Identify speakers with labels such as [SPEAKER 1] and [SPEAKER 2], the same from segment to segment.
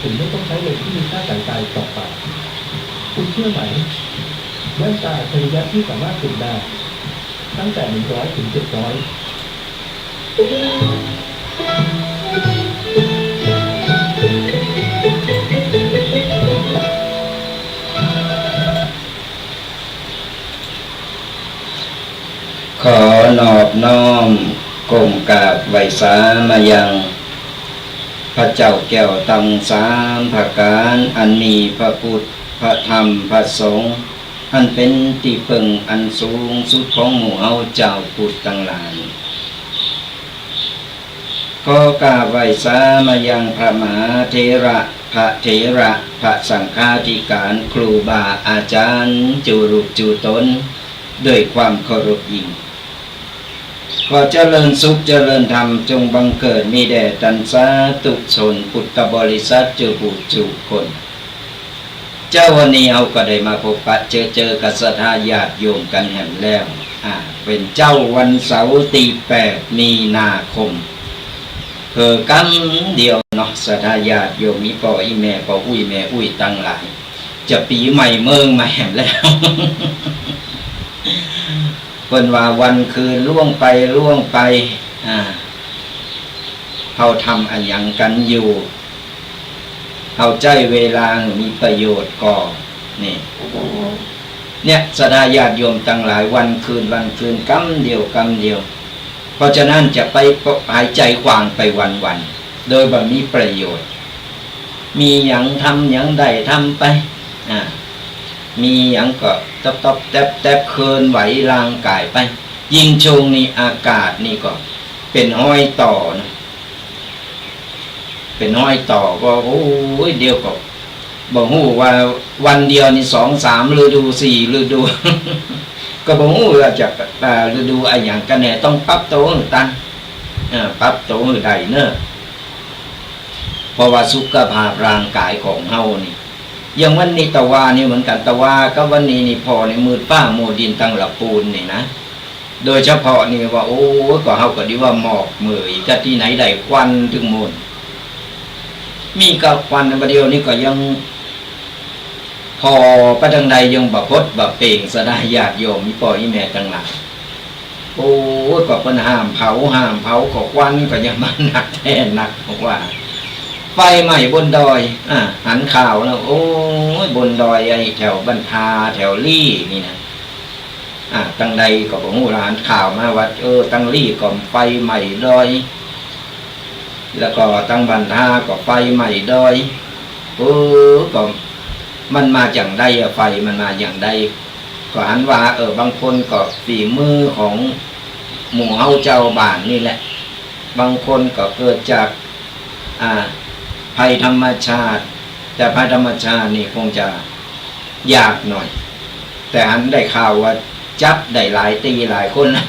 [SPEAKER 1] ถึงไม่ต้องใช้เลนส์ที่มีค่าสายตาต่อไปคุณเชื่อไหมแว่นตาอัจฉริยะที่สามารถติดได้ตั้งแต่100 ถึง 700
[SPEAKER 2] ไวสามายังพระเจ้าแก้วตังสามภาการอันมีพระพุทธพระธรรมพระสงฆ์อันเป็นที่พึ่งอันสูงสุดของหมู่เฮาเจ้าพุทธทั้งหลายก็กราบไหว้สามายังพระมหาเถระพระเถระพระสังฆาธิการครูบาอาจารย์จูรุจูตนด้วยความเคารพยิ่งก็เจริญสุขเจริญธรรมจงบังเกิดมีแด่ตันสาธุชนพุทธบริษัทจุบุจุคนเจ้าวันนี้เอาก็ได้มาพบปะเจอกับศรัทธาญาติโยมกันแห่งแล้วเป็นเจ้าวันเสาร์ที่8 มีนาคมกันเดียวเนาะศรัทธาญาติโยมมีพ่ออีแม่พ่ออุ้ยแม่อุ้ยตั้งหลายจะปีใหม่เมืองมาแห่งแล้ว เพิ่นว่าวันคืนล่วงไปเขาทำอันยังกันอยู่เขาใจเวลามีประโยชน์ก่อเนี่ยศรัทธาญาติโยมตั้งหลายวันคืนกำเดียวเพราะฉะนั้นจะไปหายใจขวางไปวันโดยบ่มีประโยชน์มีอย่างทำอย่างใดทำไปมีอย่างก็ตบแตบเคลื่อนไหวร่างกายไปยิ่งช่วงนี้อากาศนี่ก็เป็นห้อยต่อนะเป็นห้อยต่อก็โอ้ยเดียวก็บอกฮู้ว่าวันเดียวนี่2-3 ฤดู4 ฤดู ก็บอกฮู้ว่าจากฤดูอะไรอย่างกันแน่ต้องปรับตัวหรือตันปรับตัวหรือใดเนอะเพราะว่าสุขภาพร่างกายของเฮานี่อย่างวันนี้ตะวานี่เหมือนกันตะวาก็วันนี้นี่พอในมืดป้าโมดินตั้งหลับปูนนี่นะโดยเฉพาะนี่ว่าโอ้ก็เฮาก็ดีว่าหมอกเหมยก็ที่ไหนได้ควันถึงมูลมีกับควันประเดี๋ยวนี้ก็ยังพอประดังใดยังบะพดบะเป่งสดาญาติโยมมีพ่ออีแม่ตั้งหลายโอ้ก็เพิ่นห้ามเผาก็ควันก็ยังมาหนักแท้หนักบอกว่าไฟไหม้บนดอยหันข่าวแล้วโอ้ยบนดอยไอ้แถวบรรพาแถวลี่นี่นะตั้งใดก็บอกว่าหันข่าวมาว่าตั้งลี่ก็ไฟไหม้ดอยแล้วก็ตั้งบรรพาก็ไฟไหม้ดอยก็มันมาอย่างใดไฟมันมาอย่างใดก็หันว่าบางคนก็ฝีมือของหมู่เฮาเจ้าบ้านนี่แหละบางคนก็เกิดจากภัยธรรมชาติแต่ภัยธรรมชาตินี่คงจะยากหน่อยแต่หันได้ข่าวว่าจับได้หลายตีหลายคนนั้น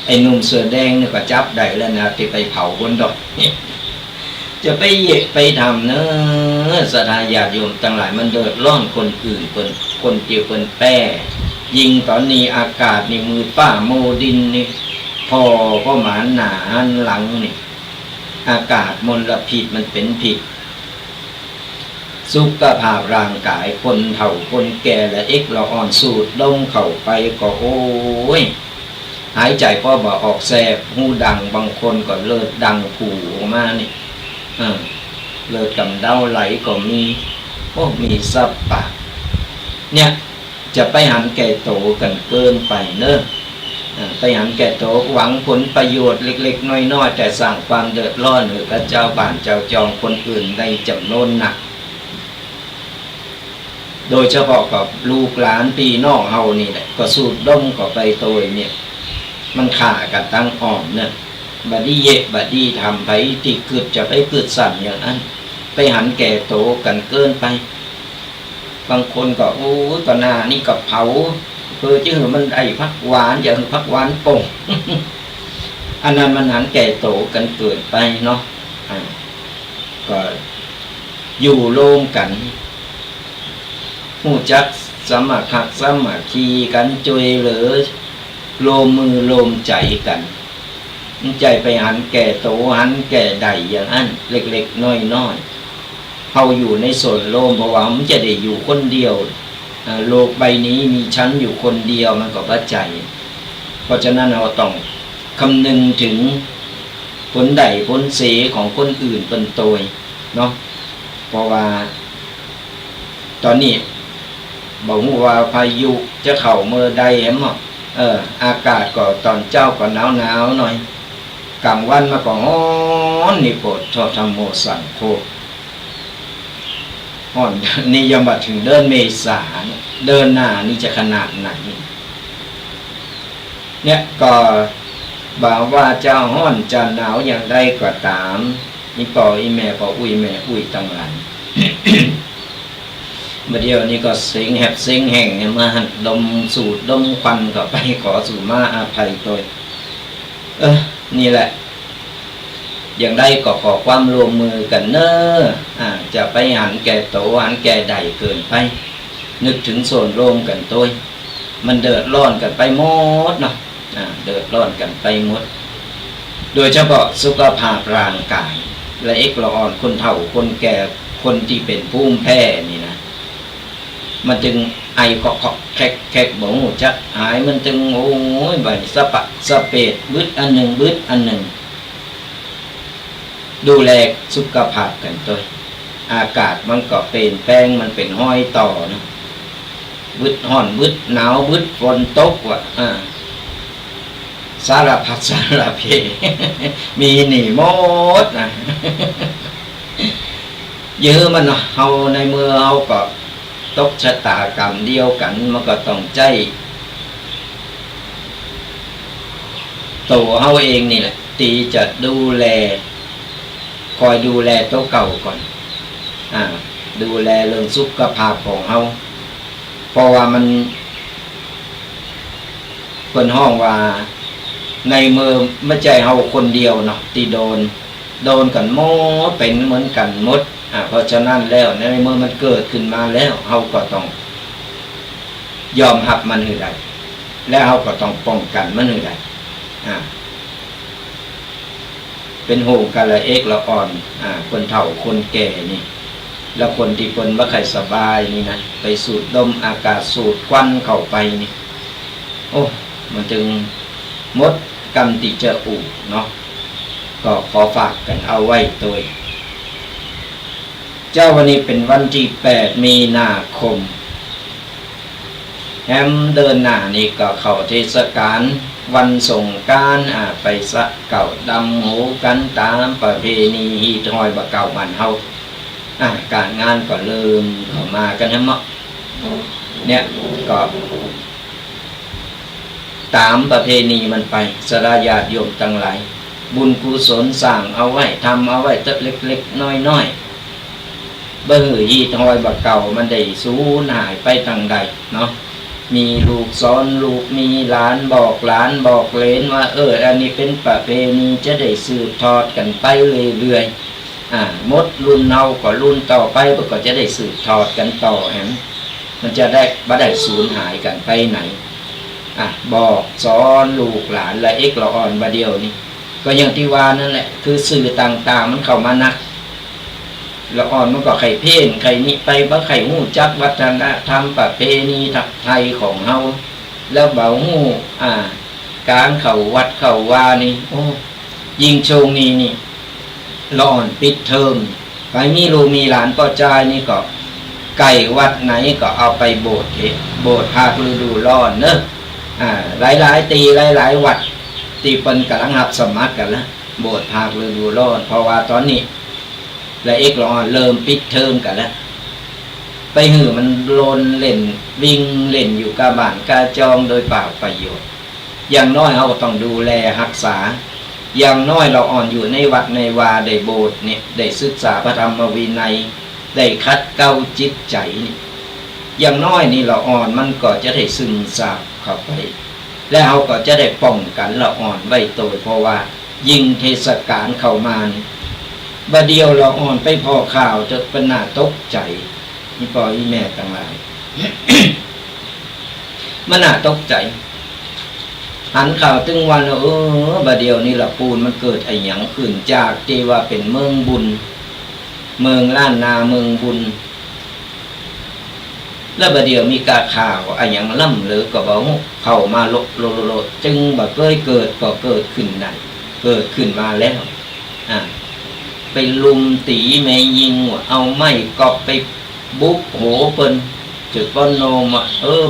[SPEAKER 2] ไอ้หนุ่มเสื้อแดงนี่ก็จับได้แล้วนะที่ไปเผาบนดอยจะไปไปทำเนอะศรัทธาญาติโยมทั้งหลายมันเดือดร้อนคนอื่นคนเกี่ยวคนแป้ยิงตอนนี้อากาศนี่มืดป้าโมดินนี่พอก็หมาหนาหันหลังนี่อากาศมลพิษมันเป็นผิดสุขภาพร่างกายคนเฒ่าคนแก่และละอ่อนสูดลงเข้าไปก็โอ้ยหายใจก็บ่ออกแสบหูดังบางคนก็เลือดดังผูออกมานี่เลือดกำเดาไหลก็มีมีซับปากเนี่ยจะไปหันแก่โตกันเกินไปเนอะไปหันแก่โตหวังผลประโยชน์เล็กๆน้อยๆแต่สร้างความเดือดร้อนหรือกับเจ้าบ้านเจ้าจองคนอื่นในจำนวนหนักโดยเฉพาะกับลูกหลานพี่น้องเฮานี่แหละก็สูดดมก็ไปโตยเนี่ยมันขากันตั้งอ่อมเนี่ยบัดดี้บัดดี้ทำไปที่เกิดจะไปเกิดสั่นอย่างนั้นไปหันแก่โตกันเกินไปบางคนก็โอ้ตอนหน้านี่กับเผาชื่อมันไอ้พักหวานอย่างพักหวานป่ง อันนั้นมันหันแก่โตกันเกินไปเนาะก็อยู่โล่งกันหูจักสมัครสมัคคีกันช่วยเหลือโลมมือโลมใจกันใจไปหันแก่โตหันแก่ใดอย่างนั้นเล็กๆน้อยๆเขาอยู่ในส่วนโลมเพราะว่ามันจะได้อยู่คนเดียวโลกใบนี้มีชั้นอยู่คนเดียวมันก็บัดใจเพราะฉะนั้นเราต้องคำนึงถึงผลใดผลเสียของคนอื่นเป็นตัวเนาะเพราะว่าตอนนี้บอกว่าพายุจะเข้าเมื่อใดเห็นมั้งอากาศก็ตอนเจ้าก็หนาวหน่อย กลางวันมาก็ฮ้อนนี่โปรดทอธรรมโมสังโฆฮ้อนนี่ยังมาถึงเดือนเมษาเดินหน้านี่จะขนาดไหนเนี่ยก็บอกว่าเจ้าฮ้อนจะหนาวอย่างไรก็ตามนี่ปออีแม่ปออุ้ยแม่อุ้ยตั้งหลาย เมื่อเดียวนี้ก็เสียงแหบเสียงแห้งมาดมสูดดมควันก็ไปขอสู่มาอาภัยตัวนี่แหละอย่างใดก็ขอความร่วมมือกันเนอะจะไปหันแก่โตหันแก่ใดเกินไปนึกถึงส่วนรวมกันตัวมันเดือดร้อนกันไปหมดเนาะเดือดร้อนกันไปหมดโดยเฉพาะสุขภาพร่างกายและเอกละอ่อนคนเฒ่าคนแก่คนที่เป็นภูมิแพ้นี่นะมันจึงไอเคาะแคกบ่ฮู้จักหายมันจึงโอ้ยใบสะปะสะเปดบึดอันหนึ่งบึดอันหนึ่งดูแลสุขภาพกันตัวอากาศมันก็เปลี่ยนแปลงมันเป็นห้อยต่อนะบึดร้อนบึดหนาวบึดฝนตกว่ะสารพัดสารเพ มีหนีหมดนะ เยอะมันเฮาในเมื่อเฮาก็ตกชะตากรรมเดียวกันมันก็ต้องใจตัวเฮาเองนี่แหละตีจะดูแลคอยดูแลตัวเก่าก่อนดูแลเรื่องสุขภาพของเฮาเพราะว่ามันคนห้องว่าในมือไม่ใจเฮาคนเดียวเนาะที่โดนกันหมดเป็นเหมือนกันหมดเพราะฉะนั้นแล้วในเมื่อมันเกิดขึ้นมาแล้วเฮาก็ต้องยอมรับมันให้ได้และเฮาก็ต้องป้องกันมันให้ได้เป็นโหกันละเอกละอ่อนคนเฒ่าคนแก่นี่แล้วคนที่คนบ่ค่อยสบายนี่นะไปสูดดมอากาศสูดควันเข้าไปนี่โอ้มันจึงมดกรรมติจะอุเนาะก็ขอฝากกันเอาไว้ตัวเจ้าวันนี้เป็นวันที่8 มีนาคมแฮมเดินหน้านี่ก็เข้าเทศกาลวันสงกรานต์ไปสะเก่าดำหูกันตามประเพณีฮีทอยบะเก่ามันเฮาการงานก็เริ่มเข้ามากันทั้งหมดเนี่ยก็ตามประเพณีมันไปสระญาติโยมทั้งหลายบุญกุศลสร้างเอาไว้ทำเอาไว้เล็กๆน้อยๆบ่หือฮีทอยบะเก่ามันได้สูญหายไปทางใดเนาะมีลูกสอนลูกมีหลานบอกหลานบอกเหลนว่าอันนี้เป็นประเพณีจะได้สืบทอดกันไปเรื่อยๆมดรุ่นเฮาก็รุ่นต่อไปก็จะได้สืบทอดกันต่อมันจะได้บ่ได้สูญหายกันไปไหนบอกสอนลูกหลานและเอกละอ่อนบาเดียวนี่ก็อย่างที่ว่านั่นแหละคือสื่อต่างๆมันเข้ามานักละอ่อนมันก็ไข่เพ่นไข่นี่ไปบ่ไข่หู้จักวัฒนธรรมประเพณีไทยของเฮาแล้วเบาหู้การเข้าวัดเข้าวานี่โอ้ยิงโชงนี่ละอ่อนปิดเทอมไปมีลูกมีหลานป้อจายนี่ก็ไก่วัดไหนก็เอาไปโบสถ์ภาคฤดูร้อนเนอะหลายตีหลายวัดตีเปิ้นกำลังหับสมัครกันแล้วโบสถ์ภาคฤดูร้อนเพราะว่าตอนนี้และเอกละอ่อนเริ่มปิดเทอมกันแล้วไปหือมันโลนเล่นวิ่งเล่นอยู่กาบ้านกาจองโดยเปล่าประโยชน์อย่างน้อยเราก็ต้องดูแลรักษาอย่างน้อยเราอ่อนอยู่ในวัดในวาได้โบสถ์เนี่ยได้ศึกษาพระธรรมวินัยได้คัดเกลาจิตใจนี่อย่างน้อยนี่เราอ่อนมันก็จะได้ซึมซาบเข้าไปและเราก็จะได้ป้องกันเราอ่อนไว้ตัวเพราะว่ายิ่งเทศกาลเข้ามาบาเดียวเราอ่อนไปพอข่าวจะเป็นหน้าตกใจนี่ปอยแม่ต่างหลาย มันน่าตกใจหันข่าวตึงวันบาเดียวนี่ละปูนมันเกิดไอ้หยังขึ้นจากที่ว่าเป็นเมืองบุญเมืองล้านนาเมืองบุญแล้วบาเดียวมีกาข่าวไอ้หยังล่ำหรือก็บอกเข้ามาโลจึงบ่เคยเกิดก็เกิดขึ้นได้เกิดขึ้นมาแล้วไปลุมตีแม่ยิงเอาไม้กอบไปบุกโหเปิ้นจุดป้นโนม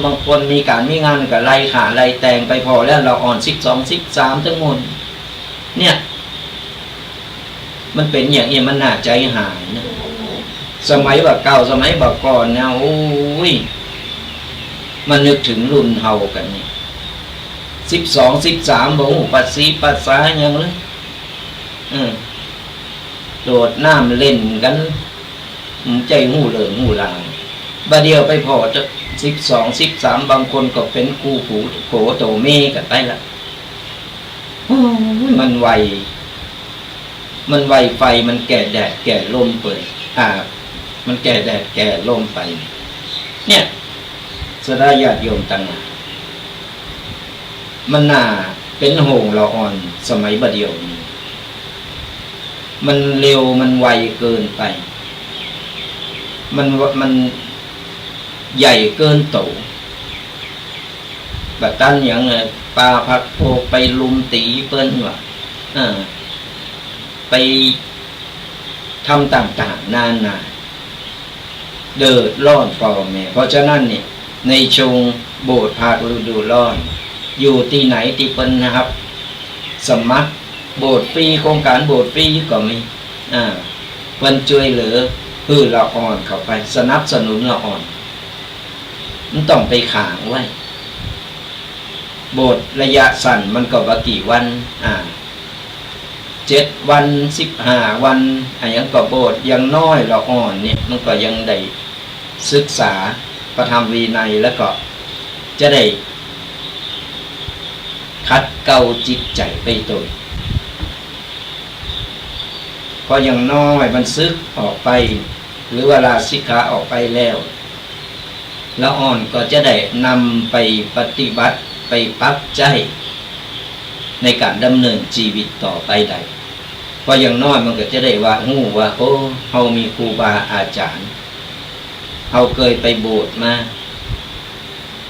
[SPEAKER 2] บางคนมีการมีงานกับไล่ขาไล่แต่งไปพอแล้วเราอ่อน12 13ทั้งหมดเนี่ย มันเป็นอย่างนี้มันน่าใจหายนะสมัยแบบเก่าสมัยแบบก่อนนะโอ้ยมันนึกถึงรุ่นเฮากันนี่12 13บอกปัสสีปัสสาอย่างเลยโดดน้ำเล่นกันใจหูเหลืองหูลางบาเดียวไปพอจะ12 13บางคนก็เป็นกูผูโขโตเมกันไปละมันไวไฟมันแก่แดดแก่ลมเปิดมันแก่แดดแก่ลมไปเนี่ยสดาญาติโยมตั้งมันน่าเป็นโหงละอ่อนสมัยบาเดียวนี้มันเร็วมันไวเกินไปมันใหญ่เกินโตแบบตั้นอย่างปลาพักโพไปลุมตีเปิ้นว่ะไปทำต่างๆนานเดือดร้อนพ่อแม่เพราะฉะนั้นเนี่ยในชงโบสถ์ภาคฤดูร้อนอยู่ที่ไหนที่เปิ้นนะครับสมัครโบสถ์ฟรีโครงการโบสถ์ฟรีก็มีเปิ้นช่วยเหลือละอ่อนเข้าไปสนับสนุนละอ่อนมันต้องไปขางไว้โบสถ์ระยะสั้นมันก็ว่ากี่วัน7 วัน15 วันอย่างก็โบสถ์ยังน้อยละอ่อนเนี่ยมันก็ยังได้ศึกษาพระธรรมวินัยแล้วก็จะได้คัดเกลาจิตใจไปตัวพออย่างน้อยมันซึกออกไปหรือเวลาสิกขาออกไปแล้วละอ่อนก็จะได้นำไปปฏิบัติไปปรับใจในการดำเนินชีวิตต่อไปได้เพราะอย่างน้อยมันก็จะได้ว่าหู้ว่าโอ้เฮามีครูบาอาจารย์เฮาเคยไปโบสถ์มา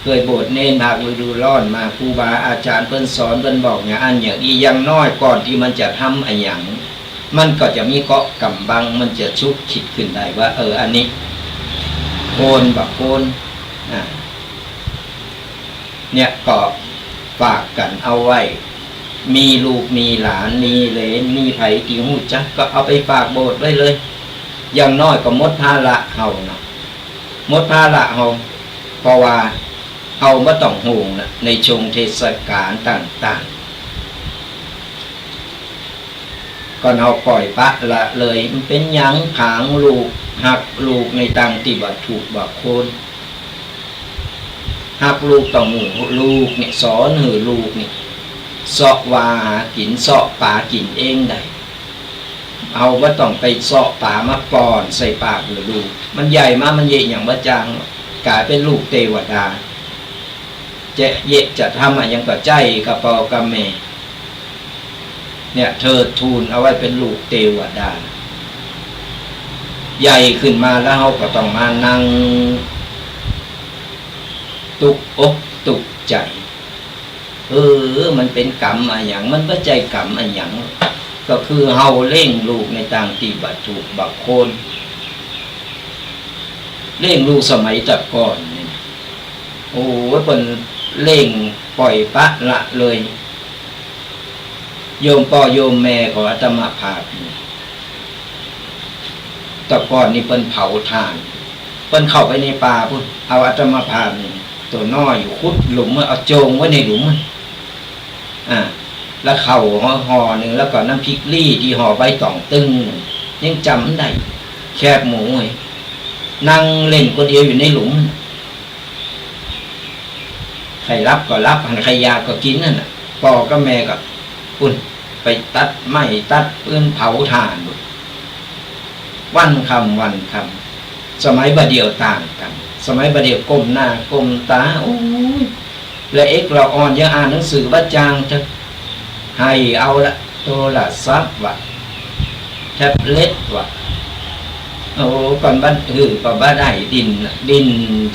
[SPEAKER 2] เคยโบสถ์เน้นภาคฤดูร้อนมาครูบาอาจารย์เพิ่นสอนเพิ่นบอกอย่างอันอย่างนี้อย่างน้อยก่อนที่มันจะทำอะไรอย่างมันก็จะมีเกาะกำบังมันจะชุกคิดขึ้นได้ว่าอันนี้โคนแบบโคนเนี่ยก็ฝากกันเอาไว้มีลูกมีหลานมีเหลนมีไผกี่หูจักก็เอาไปฝากโบสถ์ไว้เลยอย่างน้อยก็หมดภาระเฮานะหมดภาระเฮาเพราะว่าเฮาบ่ต้องห่วงนะในช่วงเทศกาลต่างๆก่อนเฮาปล่อยปะละเลยมันเป็นหยังขางลูกหักลูกในต่างที่บ่ถูกบ่โคนหักลูกต้องลูกเนี่ยสอนหือลูกเนี่ยเสาะวาหากินเสาะป่ากินเองได้เอาว่าต้องไปเสาะป่ามาป้อนใส่ปากหรือลูกมันใหญ่มากมันเยะอย่างว่าจางกลายเป็นลูกเทวดาจะทำอย่างกับใจกับปอกับแม่เนี่ยเธอทูลเอาไว้เป็นลูกเทวดาใหญ่ขึ้นมาแล้วเขาก็ต้องมานั่งตุกอกตุกใจมันเป็นกรรมอะไรอย่างมันไม่ใจกรรมอะไรอย่างก็คือเฮาเล่งลูกในต่างตีบัตถูกบักโคนเล่งลูกสมัยจับก่อนนี่โอ้เป็นเล่งปล่อยปะละเลยโยมพ่อโยมแม่ของอาตมาภาพแต่ก่อนนี่เป็นเผาถ่านเป็นเข้าไปในป่าพุ่นเอาอาตมาภาพนี่ตัวน้อยอยู่คุดหลุมเอาโจงไว้ในหลุมแล้วเข่าห่อหนึ่งแล้วก็น้ำพริกลี่ที่ห่อใบตองตึงยังจำได้แคบหมูนั่งเล่นคนเดียวอยู่ในหลุมใครรับก็รับใครอยากก็กินนั่นน่ะพ่อก็แม่ก็ปุ่นไปตัดไม้ตัดปืนเผาถ่านวันคำสมัยบาเดียวต่างกันสมัยบาเดียวก้มหน้าก้มตาโอ้ยและเราอ่อนยังอ่านหนังสือว่าจางจะให้เอาละโทรศัพท์วะแท็บเล็ตวะโอ้ก่อนบ้านก็บ้านได้ดิน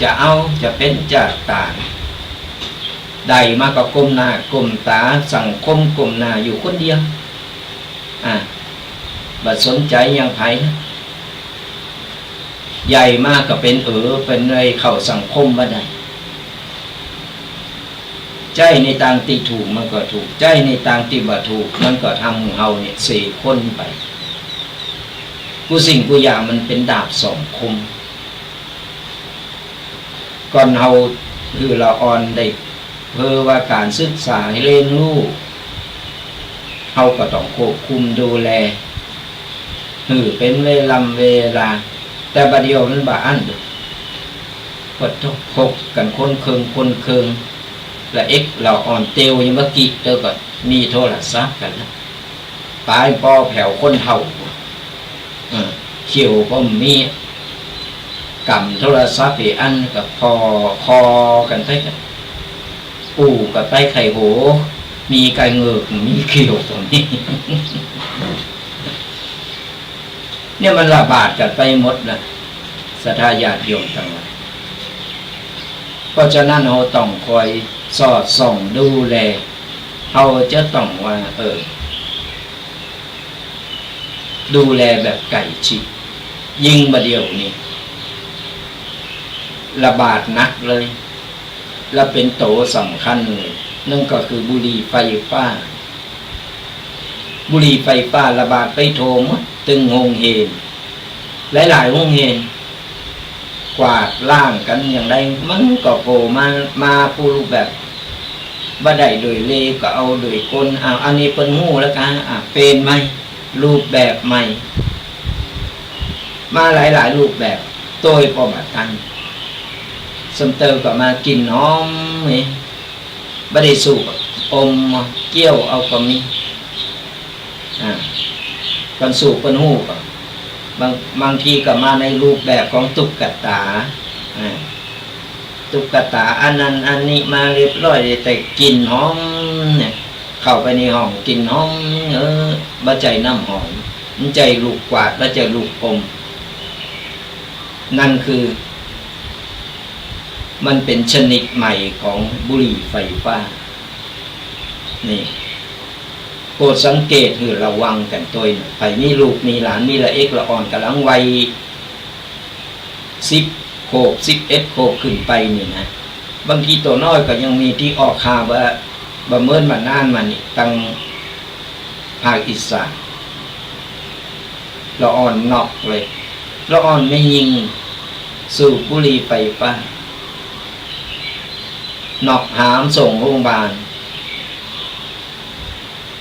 [SPEAKER 2] จะเอาจะเป็นจะตายได้มาก็ก้มหน้าก้มตาสังคมก้มหน้าอยู่คนเดียวบัดสนใจยังไผนะใหญ่มากก็เป็นเป็นอะไรเข้าสังคมบ้านได้ใจในทางที่ถูกมันก็ถูกใจในทางที่บ่ถูกมันก็ทำของเฮาเนี่ย4 คนไป กูสิ่งกูอย่างมันเป็นดาบสองคมก่อนเฮาคือเราอ่อนได้เพื่อว่าการศึกษาให้เรียนรู้เฮาก็ต้องควบคุมดูแลเป็นเวลาแต่บัดเดียวมันบ่อั้นกดทุกพกกันคนเคืองและเราอ่อนเตียวยังเมื่อกี้เจอก่อนมีโทรศัพท์กันแล้วตายปอแผ่วคนเท่าเขียวก็มีกำโทรศัพท์ไปอันกับคอกันไปกันปูกับไปไข่โหมีไก่เงือกมีเขียวตรงนี้ เนี่ยมันระบาดกันไปหมดนะศรัทธาญาติโยมทั้งหลายเพราะฉะนั้นเราต้องคอยสอดส่องดูแลเราจะต้องว่าดูแลแบบไก่ชิดยิ่งมาเดียวนี้ระบาดหนักเลยและเป็นโตสำคัญเลยนั่นก็คือบุหรี่ไฟฟ้าระบาดไปโทมตึงโฮงเฮนหลายโฮงเฮนกวาดล่างกันอย่างไรมันก็โผล่มาผู้รูปแบบบ่ได้โดยเลก็เอาโดยคนอันนี้เป็นหูแล้วกันเป็นไหมรูปแบบใหม่มาหลายรูปแบบโดยประมาทกันสมเตอร์ก็มากินน้อมนี่บ่ได้สูบอมเกี่ยวเอาก็มีกันสูบเป็นหูก็บางทีก็มาในรูปแบบของตุ๊กตาอันนั้นอันนี้มาเรียบร้อยแต่กินหอมเนี่ยเข้าไปในห้องกินหอมบ่ใจน้ำหอมมันใจลูกกวาดบ่ใจลูกอมนั่นคือมันเป็นชนิดใหม่ของบุหรี่ไฟฟ้านี่โปรดสังเกตคือระวังกันตัวไปมีลูกมีหลานมีละละอ่อนกำลังวัย10 โคก11 โคกขึ้นไปนี่นะบางทีตัวน้อยก็ยังมีที่ออกข่าวว่าบะเมินมานานมานี่ตั้งภาคอีสานละอ่อนนอกเลยละอ่อนไม่ยิงสูบบุหรี่ไฟฟ้านอกหามส่งโรงพยาบาล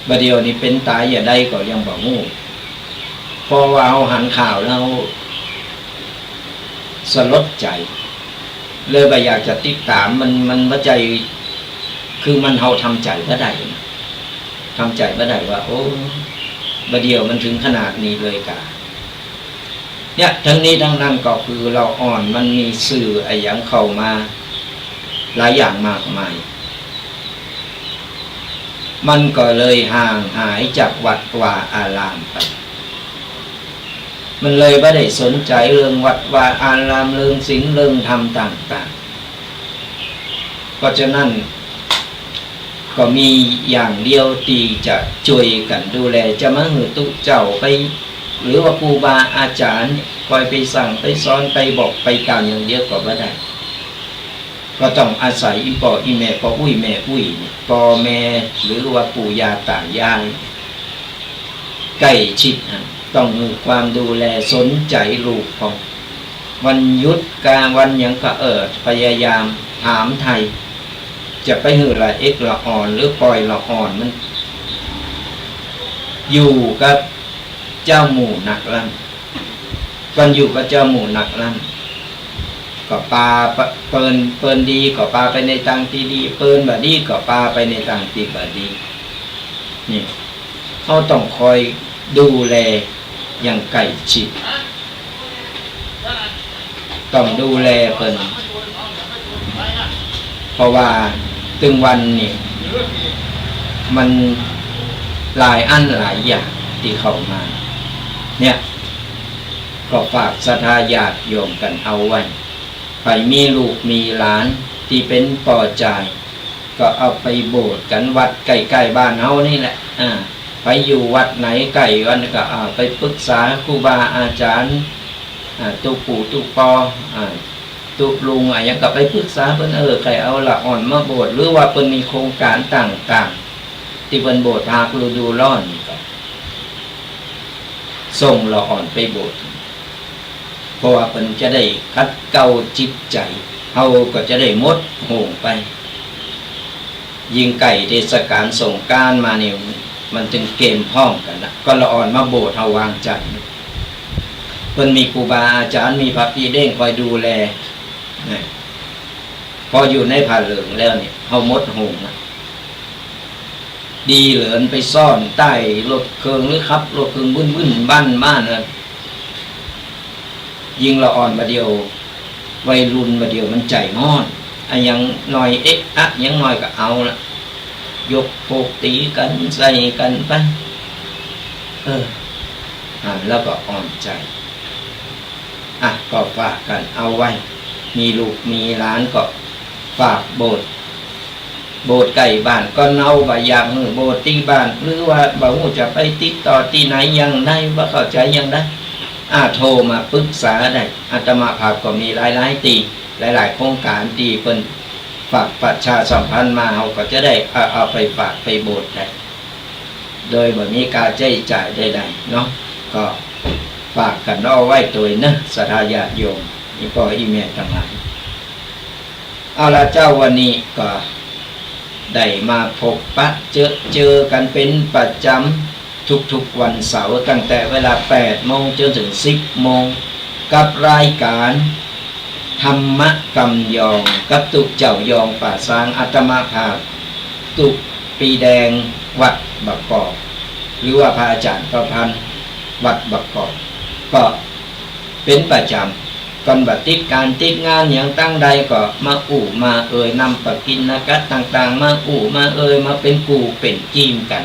[SPEAKER 2] บัดเดียวนี้เป็นตายอย่าได้ก็ยังบ่งูพอว่าเอาหันข่าวแล้วสลดใจเลยบ่อยากจะติดตามมันบ่ใจคือมันเฮาทำใจบ่ได้ทำใจบ่ได้ว่าโอ้บัดเดียวมันถึงขนาดนี้เลยกะเนี่ยทั้งนี้ทั้งนั้นก็คือเราอ่อนมันมีสื่อไอ้หยังเข้ามาหลายอย่างมากมายมันก็เลยห่างหายจากวัดวาอารามไปมันเลยไม่ได้สนใจเรื่องวัดวาอารามเรื่องศีลเรื่องธรรมต่างๆเพราะฉะนั้นก็มีอย่างเดียวที่จะช่วยกันดูแลจะมาหือตุเจ้าไปหรือว่าครูบาอาจารย์คอยไปสั่งไปสอนไปบอกไปกล่าวอย่างเดียวก็ไม่ได้ก็ต้องอาศัยอีพ่ออีแม่พ่ออุ้ยแม่อุ้ยพ่อแม่หรือว่าปู่ย่าตายายใกล้ชิดต้องมีความดูแลสนใจลูกของวันหยุดกลางวันอย่างก็พยายามถามไทยจะไปหือละละอ่อนหรือปล่อยละอ่อนมันอยู่กับเจ้าหมู่หนักลั่นกันอยู่กับเจ้าหมู่หนักลั่นก็ปลาเปินดีก็ปลาไปในทางที่ดีเปินบดีก็ปลาไปในทางที่บดีนี่เขาต้องคอยดูแลอย่างใกล้ชิดต้องดูแลเปินเพราะว่าตึงวันนี่มันหลายอันหลายอย่างที่เข้ามาเนี่ยก็ฝากศรัทธาญาติโยมกันเอาไว้ไปมีลูกมีหลานที่เป็นปอใจก็เอาไปโบสถ์กันวัดใกล้ๆบ้านเฮานี่แหละไปอยู่วัดไหนไกลกันก็ไปปรึกษาครูบาอาจารย์ตุปู่ตุปอตุลุงอะไรก็ไปปรึกษาเพิ่นใครเอาละอ่อนมาโบสถ์หรือว่าเพิ่นมีโครงการต่างๆที่เพิ่นโบสถ์ภาคฤดูร้อนนี่ก็ ส่งละอ่อนไปโบสถ์เพราะว่าเพิ่นจะได้คัดเกลาจิตใจเฮาก็จะได้หมดโหงไปยิงไก่เทศกาลสงกรานต์มาเนี่ยมันถึงเกมพร้อมกันนะก็ละอ่อนมาโบสถ์เฮาวางใจเพิ่นมีครูบาอาจารย์มีพระพี่เด้งคอยดูแลนะพออยู่ในผ้าเหลืองแล้วเนี่ยเฮาหมดโหงนะดีเหลือนไปซ่อนใต้รถเครื่องหรือครับรถเครื่องบึ้นบ้านนะยิงละอ่อนมาเดียววัยรุ่นมาเดียวมันใจงอนอันยังหน่อยเอ๊ะอะยังหน่อยก็เอาละยกโปกตีกันใส่กันไปแล้วก็อ่อนใจก็ฝากกันเอาไว้มีลูกมีหลานก็ฝากโบสถ์ใกล้บ้านก็เนาบะอย่างโบสถ์ที่บ้านหรือว่าบ่ฮู้จะไปติดต่อที่ไหนยังได้ว่าเข้าใจยังได้โทรมาปรึกษาได้อาตมาภาพก็มีหลายตีหลายโครงการที่เพิ่นฝากประชาสัมพันธ์มาเราก็จะได้เอาไปฝากไปโบสถ์ได้โดยบ่มีการใช้จ่ายใดๆเนาะก็ฝากกันเอาไว้ตัวนะศรัทธาญาติโยมนี่ก็อีเมลทั้งหลายเอาละเจ้าวันนี้ก็ได้มาพบปะเจอกันเป็นประจำทุกวันเสาร์ตั้งแต่เวลา 8 โมงจนถึง 10 โมงกับรายการธรรมกำยองกับตุกเจ้ายองป่าซางอาตมาภาพตุกปีแดงวัดบักกอกหรือว่าพระอาจารย์ประพันธ์วัดบักกอกก็เป็นประจำก่อนบัดติดการติดงานอย่างตั้งใดก็มามานำปกิณกัตต่างๆมามามาเป็นกูเป็นกีมกัน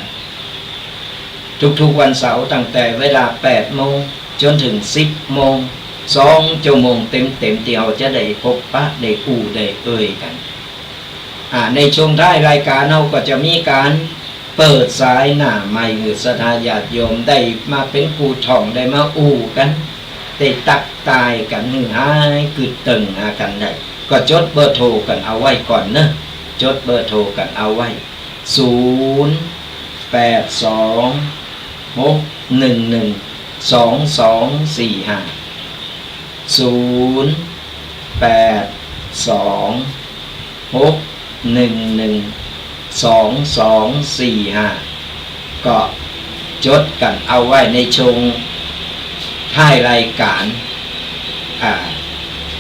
[SPEAKER 2] ทุกวันเสาร์ตั้งแต่เวลา 8 โมงจนถึง 10 โมง2 ชั่วโมงเต็มที่เราจะได้พบปะได้ได้กันในช่วงท้ายรายการเราก็จะมีการเปิดสายหน้าไมค์มือศรัทธาญาติโยมได้มาเป็นกูท่องได้มากันได้ตักตายกันหือหายคือตึงกันได้ก็จดเบอร์โทรกันเอาไว้ก่อนนะจดเบอร์โทรกันเอาไว้082-611-2245ก็จดกันเอาไว้ในช่วงท้ายรายการ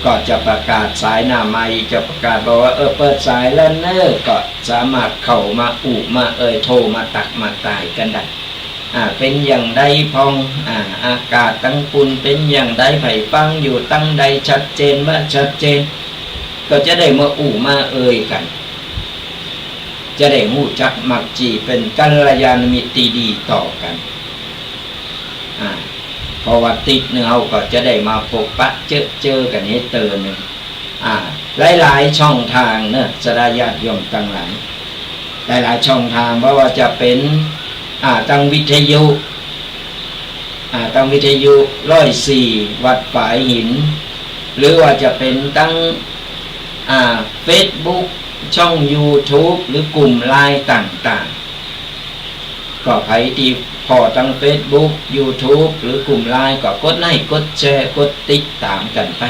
[SPEAKER 2] ก็จะประกาศสายหน้าไมค์จะประกาศบอกว่าเปิดสายแล้วเนอะก็สามารถเข้ามามาโทรมาตักมาตายกันได้เป็นอย่างใดพองอากาศตั้งปุ่นเป็นอย่างใดไผ่ฟังอยู่ตั้งใดชัดเจนว่าชัดเจนก็จะได้มามากันจะได้หู้จักมักจีเป็นกัลยาณมิตรดีต่อกันเพราะว่าติดเนื้อเราก็จะได้มาพบปะเจอกันให้เตือนหนึ่งหลายช่องทางเนอะศรัทธาญาติโยมต่างหลายหลายช่องทางเพราะว่าจะเป็นตั้งวิทยุ104 วัดฝายหินหรือว่าจะเป็นตั้งFacebook ช่อง YouTube หรือกลุ่มไลน์ต่างๆก็ใครที่พอตั้ง Facebook YouTube หรือกลุ่มไลน์ก็กดไลค์กดแชร์กดติดตามกันไป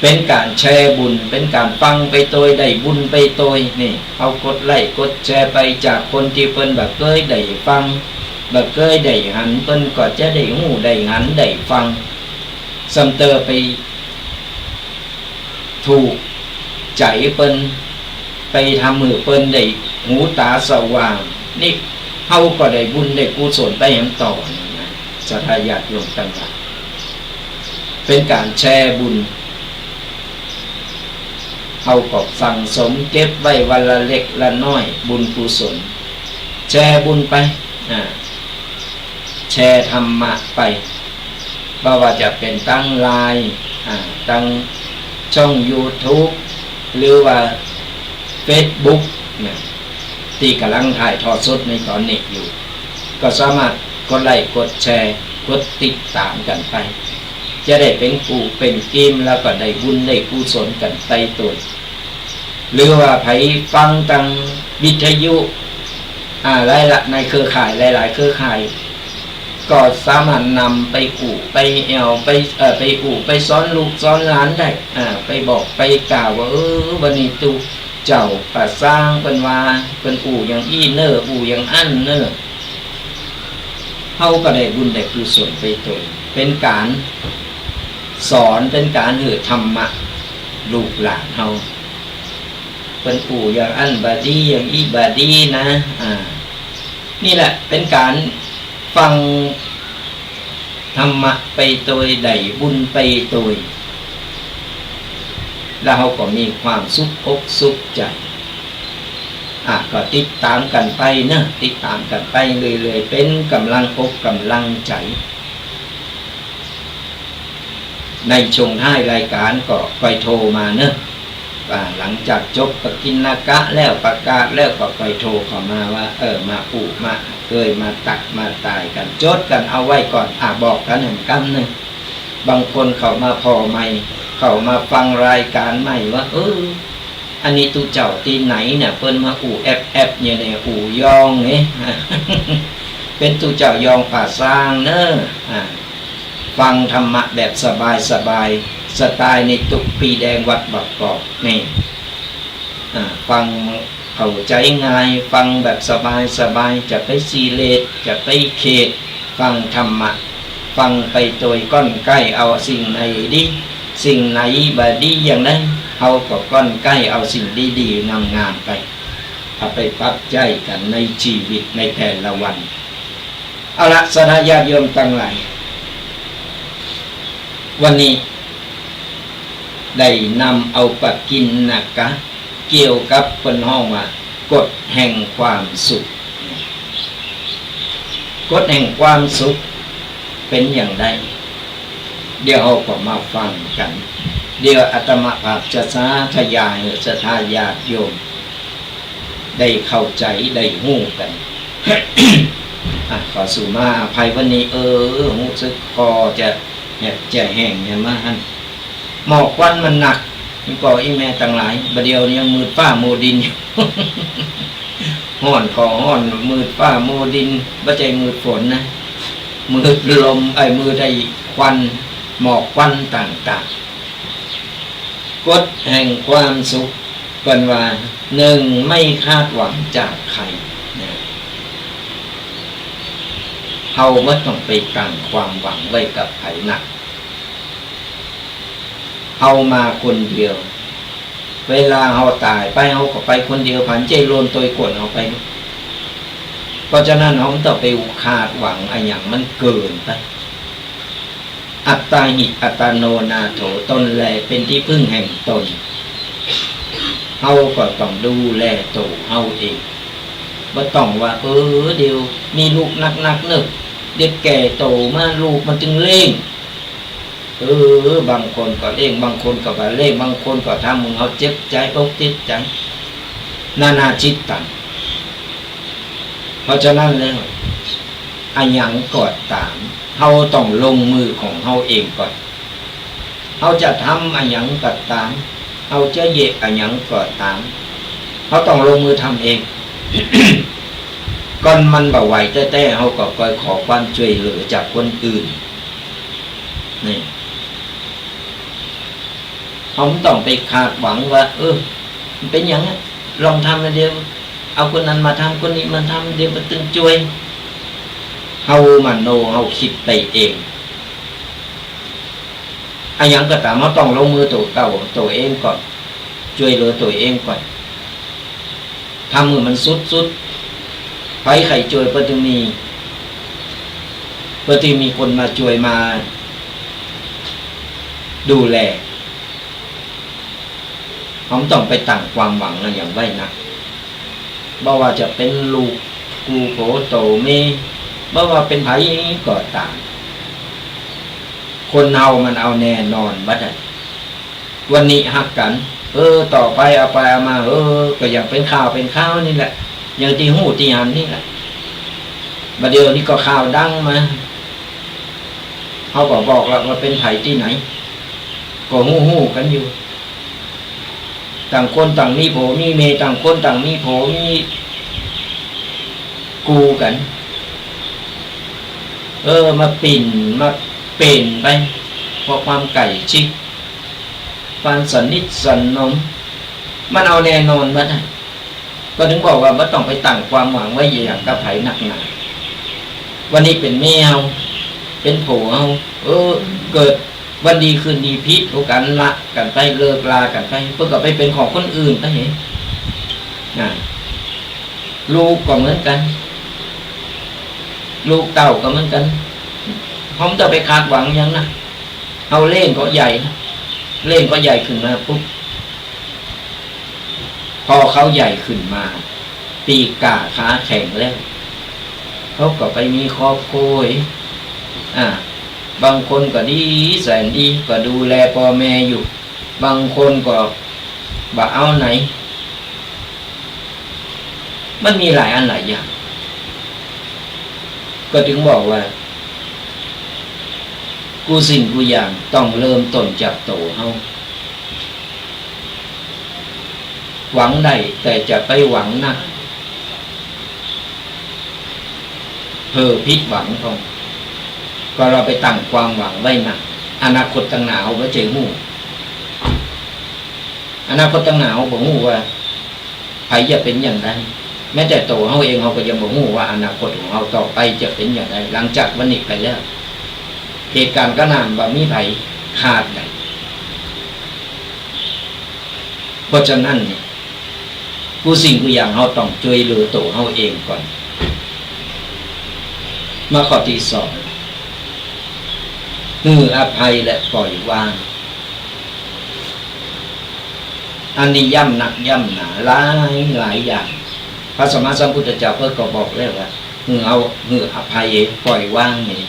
[SPEAKER 2] เป็นการแชร์บุญเป็นการฟังไปโดยได้บุญไปโดยนี่เอากดไลค์กดแชร์ไปจากคนที่เพิ่นแบบเคยได้ฟังแบบเคยได้หันเพิ่นก็จะได้หูได้หันได้ฟังซัมเตอร์ไปถูกใจเปิ้นไปทำมือเปิ้นได้หูตาสว่างนี่เฮาก็ได้บุญได้กุศลไปอย่างต่อนะศรัทธาญาติโยมต่างๆเป็นการแชร์บุญเฮาก็สั่งสมเก็บไว้วันละเล็กละน้อยบุญกุศลแชร์บุญไปแชร์ธรรมะไปว่าจะเป็นตั้งไลน์ตั้งช่อง YouTube หรือว่า Facebook ที่กำลังถ่ายทอดสดในตอนนี้อยู่ก็สามารถกดไลค์กดแชร์กดติดตามกันไปจะได้เป็นกูเป็นกิมแล้วก็ได้บุญได้กุศลกันไปตัวหรือว่าไผฟังทางวิทยุหลายในเครือข่ายหลายเครือข่าย ก็สามารถนำไปอู่ไปไปอู่ไปสอนลูกสอนหลานได้ไปบอกไปกล่าวว่าวันนี้ตูเจ้าป่าสร้างเป็นว่าเป็นอู่อย่างอี้เนออู่อย่างอั้นเนอเขาก็ได้บุญได้กุศลไปตัวเป็นการสอนเป็นการหือธรรมะลูกหลานเขาเป็นอู่อย่างอั้นบาดีอย่างอี้บาดีนะนี่แหละเป็นการฟังธรรมะไปตัวได้บุญไปตัวแล้วเขาก็มีความสุขอกสุขใจก็ติดตามกันไปนะติดตามกันไปเลยๆเป็นกำลังอกกำลังใจในช่วงท้ายรายการก็ไปโทรมาเนอะหลังจากจบปกิณกะแล้วประกาศแล้วก็ไปโทรเข้ามาว่ามาปู่มาเคยมาตักมาตายกันจดกันเอาไว้ก่อนบอกกันหนึ่งคำหนึ่งบางคนเขามาพอใหม่เขามาฟังรายการใหม่ว่าอันนี้ตูเจ้าตีไหนเนี่ยเปิ้นมาอู่แอบเนี่ยในอู่ยองเนี่ย เป็นตูเจ้ายองป่าสร้างเนอะฟังธรรมะแบบสบายสไตล์ในตุกปีแดงวัดบักกอกนี่ฟังเข้าใจง่ายฟังแบบสบายจะไปซีเลตจะไปเขตฟังธรรมะฟังไปโดยก้อนใกล้เอาสิ่งไหนดีสิ่งไหนบดีอย่างนั้นเอาก็ก้อนใกล้เอาสิ่งดีๆงามๆไปเอาไปปรับใจกันในชีวิตในแต่ละวันเอาละสนาญาติโยมทั้งหลายวันนี้ได้นำเอาปกิณกะเกี่ยวกับคนห้องว่ากฎแห่งความสุขกฎแห่งความสุขเป็นอย่างไรเดี๋ยวเราก็มาฟังกันเดี๋ยวอาตมาภาพจะสาธยายสทายาติโยมได้เข้าใจได้หู้กัน ขอสู่มาอภัยวันนี้หูสึกคอจะแห้งเนี่ยมาหันหมอกควันมันหนักนี่ก็อีแม่ต่างหลายประเดี๋ยวนี้มืดฟ้าโมดินอยู่ ห้อนคอห้อนมืดฟ้าโมดินไม่ใช่มืดฝนนะมืดลมมืดได้ควันหมอกควันต่างๆกฎแห่งความสุขเป็นว่าหนึ่งไม่คาดหวังจากใครนะเฮาไม่ต้องไปตั้งความหวังไว้กับใครนักเอามาคนเดียวเวลาเฮาตายไปเฮาก็ไปคนเดียวผันใจโลนตัวกดเอาไปเพราะฉะนั้นเฮาต้องไปคาดหวังอะไรอย่างมันเกินไปอัตตาหิอัตโนนาโถตนแลเป็นที่พึ่งแห่งตนเฮาก็ต้องดูแลตัวเฮาเองบ่ต้องว่าเดี๋ยวมีลูกนักนึกเด็กแก่โตมาลูกมันจึงเล่งบางคนก็เล่งบางคนก็บ่เล่งบางคนก็ทำมึงเฮาเจ็บใจอกเจ็บใจนานาจิตตังเพราะฉะนั้นแล้วอันหยังก็ตามเฮาต้องลงมือของเฮาเองก่อนเฮาจะทำอันหยังก็ตามเฮาจะเยะอันหยังก็ตามเฮาต้องลงมือทำเอง ก่อนมันบ่ไหวแต่เฮาก็คอยขอความช่วยเหลือจากคนอื่นนี่เฮาต้องไปคาดหวังว่ามันเป็นอย่างนั้นลองทำนะเดียวเอาคนนั้นมาทำคนนี้มาทำเดี๋ยวมันตึงช่วยเฮามโนเฮาคิดไปเองอันยังก็ตามเฮาต้องลงมือตัวเองก่อนช่วยเหลือตัวเองก่อนทำมือมันสุดไฟไข่ช่วยเพื่อที่มีคนมาช่วยมาดูแลผมต้องไปตั้งความหวังนะอย่างไว้นะบ่ว่าจะเป็นลูกกูโผโตเมบ่ว่าเป็นไผก็ตามคนเอามันเอาแน่นอนบัดนั้นวันนี้ฮักกันต่อไปเอาไปเอามาก็อย่างเป็นข่าวนี่แหละอย่างที่หูที่หันนี่แหละบัดเดี๋ยวนี้ก็ข่าวดังมาเขาก็บอกแล้วว่าเป็นไผที่ไหนก็หูกันอยู่ต่างคนต่างมีโผมีเมต่างคนต่างมีโผมีกูกัน มาปิ่นมาเป็นไปเพราะความไก่ชิกความสนิทสนมมันเอาแน่นอนมาได้ก็ถึงบอกว่าไม่ต้องไปตั้งความหวังไว้อย่างกระไผหนักหนาวันนี้เป็นแม่เอาเป็นผัวเอาเกิดวันดีคืนดีพิษกันละกันไปเลิกลากันไปเพื่อก็ไปเป็นของคนอื่นไปเห็นลูกก็เหมือนกันลูกเต่าก็เหมือนกันผมจะไปคาดหวังยังนะเอาเล่นก็ใหญ่นะเล่นก็ใหญ่ขึ้นมาปุ๊บพอเขาใหญ่ขึ้นมาปีกก่าขาแข็งแล้วเขาก็ไปมีครอบครัวบางคนก็ดีแสนดีก็ดูแลพ่อแม่อยู่บางคนก็บ่เอาไหนมันมีหลายอันหลายอย่างก็ถึงบอกว่ากูสิ่งกูอย่างต้องเริ่มต้นจากโตเฮาหวังได้แต่จะไปหวังนะพิษหวังทองก็เราไปตั้งความหวังไว้นะอนาคตตั้งหนาวไว้เจอหูอนาคตตั้งหนาวบอกหูว่าใครจะเป็นอย่างไรแม้แต่โตเขาเองเขาก็ยังบอกหูว่าอนาคตของเขาต่อไปจะเป็นอย่างไรหลังจากวันนี้ไปแล้วเหตุการณ์ก็นานว่ามีไผขาดได้เพราะฉะนั้นเนี่ยกูสิ่งกูอย่างเขาต้องช่วยเหลือตัวเขาเองก่อนมาข้อที่สองอภัยและปล่อยวางอันนี้ย่ำหนักย่ำหนาหลายอย่างพระสัมมาสัมพุทธเจ้าเพิ่งก็บอกแล้วว่าอภัยปล่อยวางนี่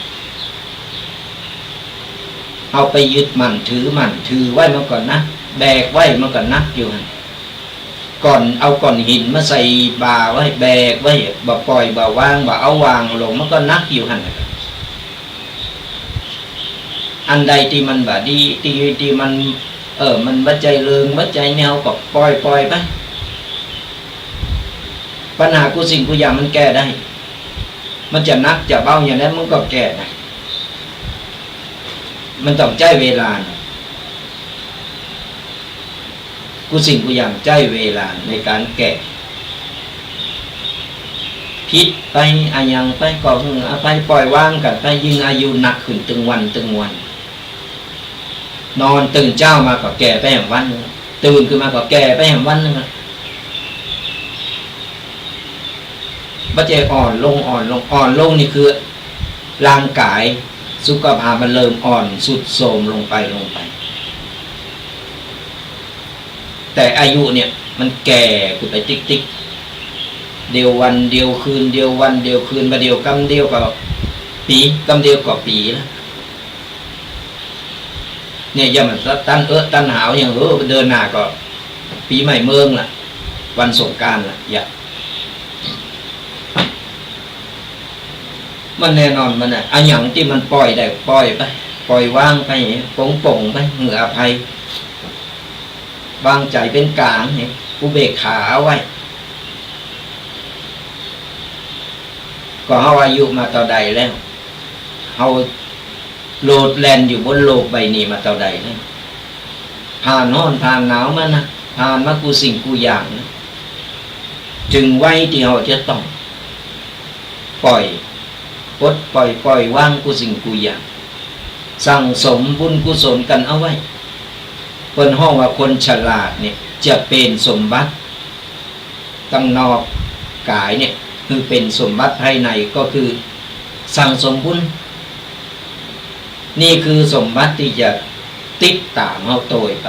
[SPEAKER 2] เอาไปยึดมั่นถือไว้มาก่อนนะแบกไว้มาก่อนนักอยู่ก่อนเอาก้อนหินมาใส่บ่าไว้แบกไว้บ่ปล่อยบ่วางบ่เอาวางลงมันก็นักอยู่หั่นอันใดที่มันบ่ดีที่มันมันบ่ใจเริงบ่ใจแนวก็ปล่อยไปปัญหากูสิ่งกูอย่างมันแก้ได้มันจะนักจะเบาอย่างนั้นมันก็แก้ได้มันต้องใช้เวลากูสิ่งกูอย่างใช้เวลาในการแก้พิษไปอายังไปก่อไปปล่อยวางกันไปยิ่งอายุหนักขึ้นตึงวันนอนตื่นเจ้ามาก็แก่ไปแห่งวันนึงตื่นขึ้นมาก็แก่ไปแห่งวันนึงบัจเจอ่อนลงนี่คือร่างกายสุขภาพมันเริ่มอ่อนสุดโทรมลงไปแต่อายุเนี่ยมันแก่ขึ้นไปติ๊กเดียววันเดียวคืนเดียววันเดียวคืนมาเดียวกำเดียวกับปีกำเดียวกับปีแล้วเนี่ยยังมันตั้นหาวอย่างเดินหน้าก็ปีใหม่เมืองล่ะวันสงกรานต์ล่ะอย่ามันแน่นอนมันอ่ะอันอย่างที่มันปล่อยได้ปล่อยไปปล่อยวางไปป่งไปอภัยวางใจเป็นกลางเนี่ยอุเบกขาไว้ก็เฮาอายุมาต่อใดแล้วเฮาโลดแล่นอยู่บนโลกใบนี้มาต่อใดแล้วผ่านร้อนผ่านหนาวมานะผ่านมากูสิ่งกูอย่างนะจึงไว้ที่เฮาจะต้องปล่อยวางกูสิ่งกูอย่างสั่งสมบุญกุศลกันเอาไว้คนห้องว่าคนฉลาดเนี่ยจะเป็นสมบัติตั้งนอกกายเนี่ยคือเป็นสมบัติภายในก็คือสั่งสมบุญนี่คือสมบัติที่จะติดตามเอาโตยไป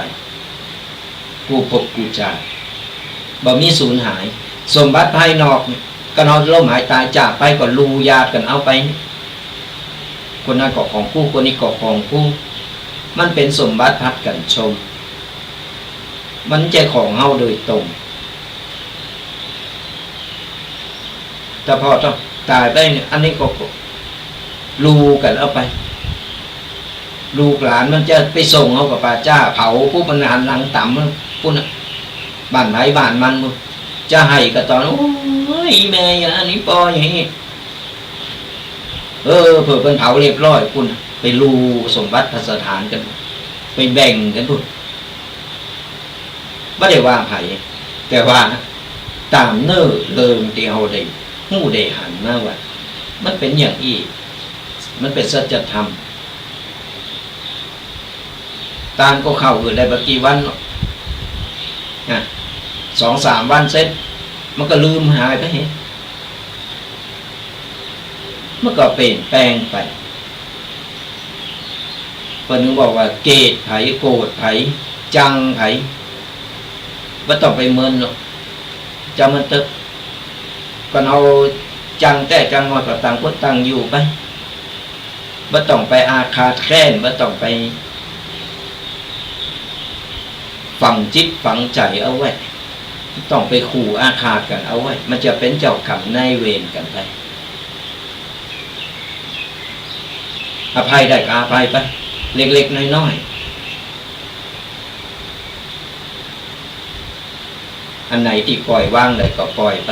[SPEAKER 2] กูพบกูจ่ายบ่มีสูญหายสมบัติภายนอกก็นอนล้มหายตายจากไปก็ลูญาติกันเอาไปคนนั้นก็ของกูคนนี้ก็ของกูมันเป็นสมบัติพัดกันชมมันใจของเฮาโดยตรงแต่พอต้องตายไปอันนี้ก็ลูกันเอาไปลูกหลานมันจะไปส่งเขากับป่าจ้าเผาผู้บรรหารหลังต่ำผู้บ้านไหนบ้านมันจะให้กับตอนโอ้ยแม่อย่างนี้ปออย่างนี้ เผื่อเป็นเผาเรียบร้อยคุณไปรูสมบัติสถานกันไปแบ่งกันพุ่นไม่ได้ว่าไผแต่ว่าตามเนื้อเริงที่เราได้หู้ได้หันมาว่ามันเป็นอย่างอีกมันเป็นสัจธรรมตามก็เข้าได้บกี่วัน2-3 วันเสร็จมันก็ลืมหายไปเห็นมันก็เปลี่ยนแปลงไปคนนึงบอกว่าเกตไผโกรธไผจังไผว่าต้องไปเมินหรอกจะมันตึกก็เอาจังแต่จังว่าก็ต่างคนต่างอยู่ไปว่าต้องไปอาฆาตแค้นว่าต้องไปฝังจิตฝังใจเอาไว้ต้องไปขู่อาฆาตกันเอาไว้มันจะเป็นเจ้ากรรมนายเวรกันไปอภัยได้ก็อภัยไปเล็กๆน้อยๆอันไหนที่ปล่อยวางได้ก็ปล่อยไป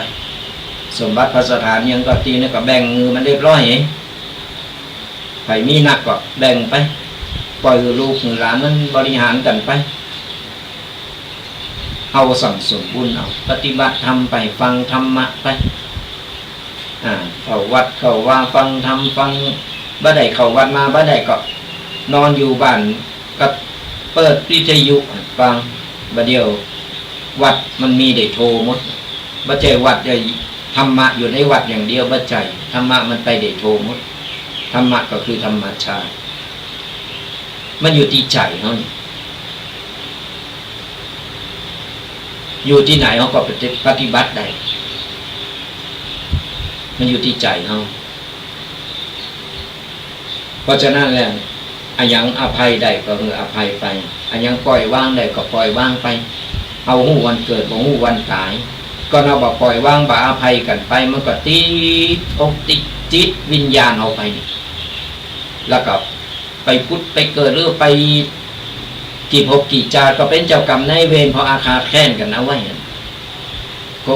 [SPEAKER 2] สมบัติพระสถานยังก็ตีนี่ก็แบ่งมือมันเรียบร้อยใครมีหนักก็แบ่งไปปล่อยลูกหลานมันบริหารกันไปเอาสั่งสมบุญเอาปฏิบัติธรรมไปฟังธรรมะไปเข้าวัดเข้าว่าฟังธรรมฟังบ่ได้เข้าวัดมาบ่ได้ก็นอนอยู่บ้านก็เปิดวิทยุฟังบ่เดียววัดมันมีได้โทรหมดบ่ใจวัดได้ธรรมะอยู่ในวัดอย่างเดียวบ่ใจธรรมะมันไปได้โทรหมดธรรมะก็คือธรรมชาติมันอยู่ที่ใจเนาะอยู่ที่ไหนเขาก็ปฏิบัติได้มันอยู่ที่ใจเขาเพราะฉะนั้นแล้วอันยังอภัยได้ก็คืออภัยไปอันยังปล่อยวางได้ก็ปล่อยวางไปเอาหูวันเกิดบ่หูวันตายก็เราบอกปล่อยวางบ่อภัยกันไปมันก็ติดอกติดจิตวิญญาณเอาไปแล้วก็ไปพุทธไปเกิดหรือไปกี่ภพกี่ชาติก็เป็นเจ้ากรรมนายเวรเพราะอาฆาตแค้นกันเอาไว้ก็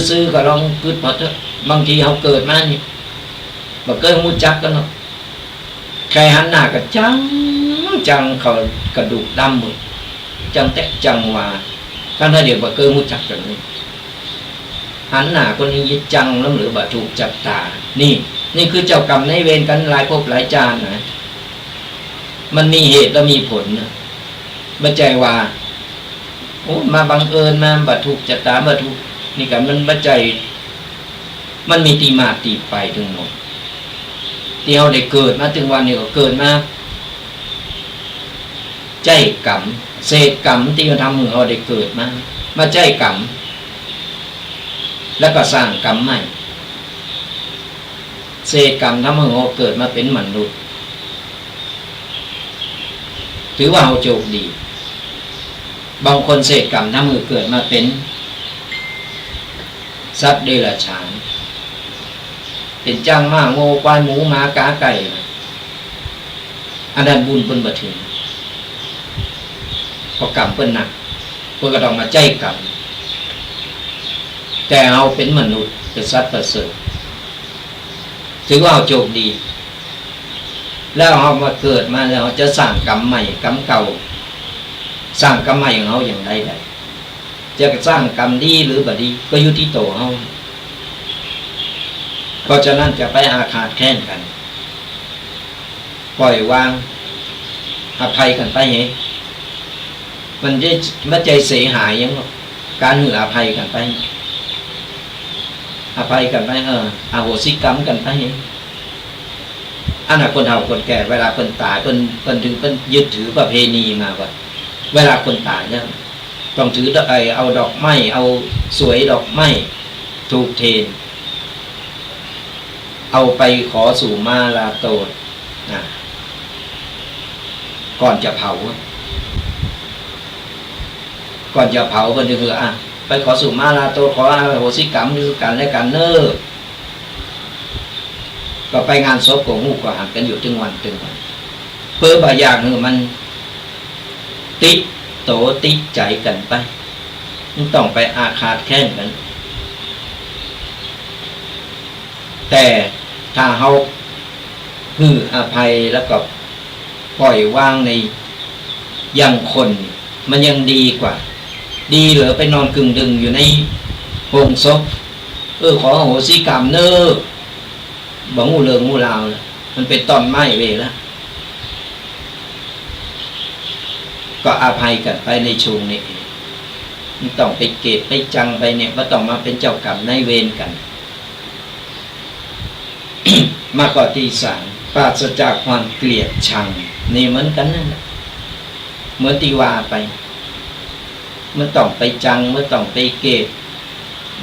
[SPEAKER 2] ซื่อๆก็ลองคิดพอเถอะบางทีเขาเกิดมานี่บ่เคยรู้จักกันเนาะใครหันหน้าก็จังเขากระดูกดำหมดจังแตะจังว่าทั้งนั้นเดี๋ยวบ่เคยรู้จักกันนี่หันหน้าคนนี้ยึดจังแล้วหรือบ่ถูกจับตานี่คือเจ้ากรรมนายเวรกันหลายภพหลายชาตินะมันมีเหตุและมีผลนะบ่ใจว่าโอ้มาบังเอิญมาบ่ถูกจัตตาบ่ถูกนี่ก็มันบ่ใจมันมีตีมาตีไปถึงหมดที่เฮาได้เกิดมาถึงวันนี้ก็เกิดมาใจกรรมเศษกรรมที่เราทำให้เราได้เกิดมาใจกรรมแล้วก็สร้างกรรมใหม่เศษกรรมทำให้เราเกิดมาเป็นมนุษย์ถือว่าเราโชคดีบางคนเศษกรรมทำให้เกิดมาเป็นสัตว์เดรัจฉานเป็นจ้างม้าโง่ควายหมูหมากาไก่อันนั้นบุญเพิ่นบ่ถึงเพราะกรรมเพิ่นหนักเพิ่นก็ต้องมาใจกรรมแต่เราเป็นมนุษย์เป็นสัตว์ประเสริฐถือว่าเราโชคดีแล้วเรามาเกิดมาแล้วจะสร้างกรรมใหม่กรรมเก่าสร้างกรรมใหม่ของเราอย่างไรได้จะสร้างกรรมดีหรือบ่ดีก็อยู่ที่ตัวเราเพราะฉะนั้นจะไปอาฆาตแค้นกันปล่อยวางอภัยกันไปเหมันจะไม่ใจเสียหายยังการหืออภัยกันไปอภัยกันไปอโหสิกรรมกันไปอันนั้นคนเฒ่าคนแก่เวลาคนตายคนถึงคนยึดถือประเพณีมาว่าเวลาคนตายเนี่ยต้องถือเอาดอกไม้เอาสวยดอกไม้ถูกเทนเอาไปขอสู่มาลาโตดก่อนจะเผาคนจะคือไปขอสู่มาลาโตขออโหสิกรรมหรือกันและกันเนอก็ไปงานศพของหูก็หันกันอยู่ถึงวันเพื่อบางอย่างมันติดโตติดใจกันไปมันต้องไปอาฆาตแค้นกันแต่ถ้าเรา คืออภัยแล้วก็ปล่อยวางในอย่างคนมันยังดีกว่าดีเหรอไปนอนกึ่งดึงอยู่ในโพรงศพขอโหสิกรรมเนอบ่งูเลิงงูลาวมันเป็นตอนไม้เวแล้วก็อภัยกันไปในช่วงนี้ไม่ต้องไปเกตไปจังไปเนี่ยไม่ต้องมาเป็นเจ้ากรรมนายเวรกัน มาข้อที่สามปราศจากความเกลียดชังนี่เหมือนกันนั่นแหละเหมือนที่ว่าไปเมื่อต้องไปจังเมื่อต้องไปเกต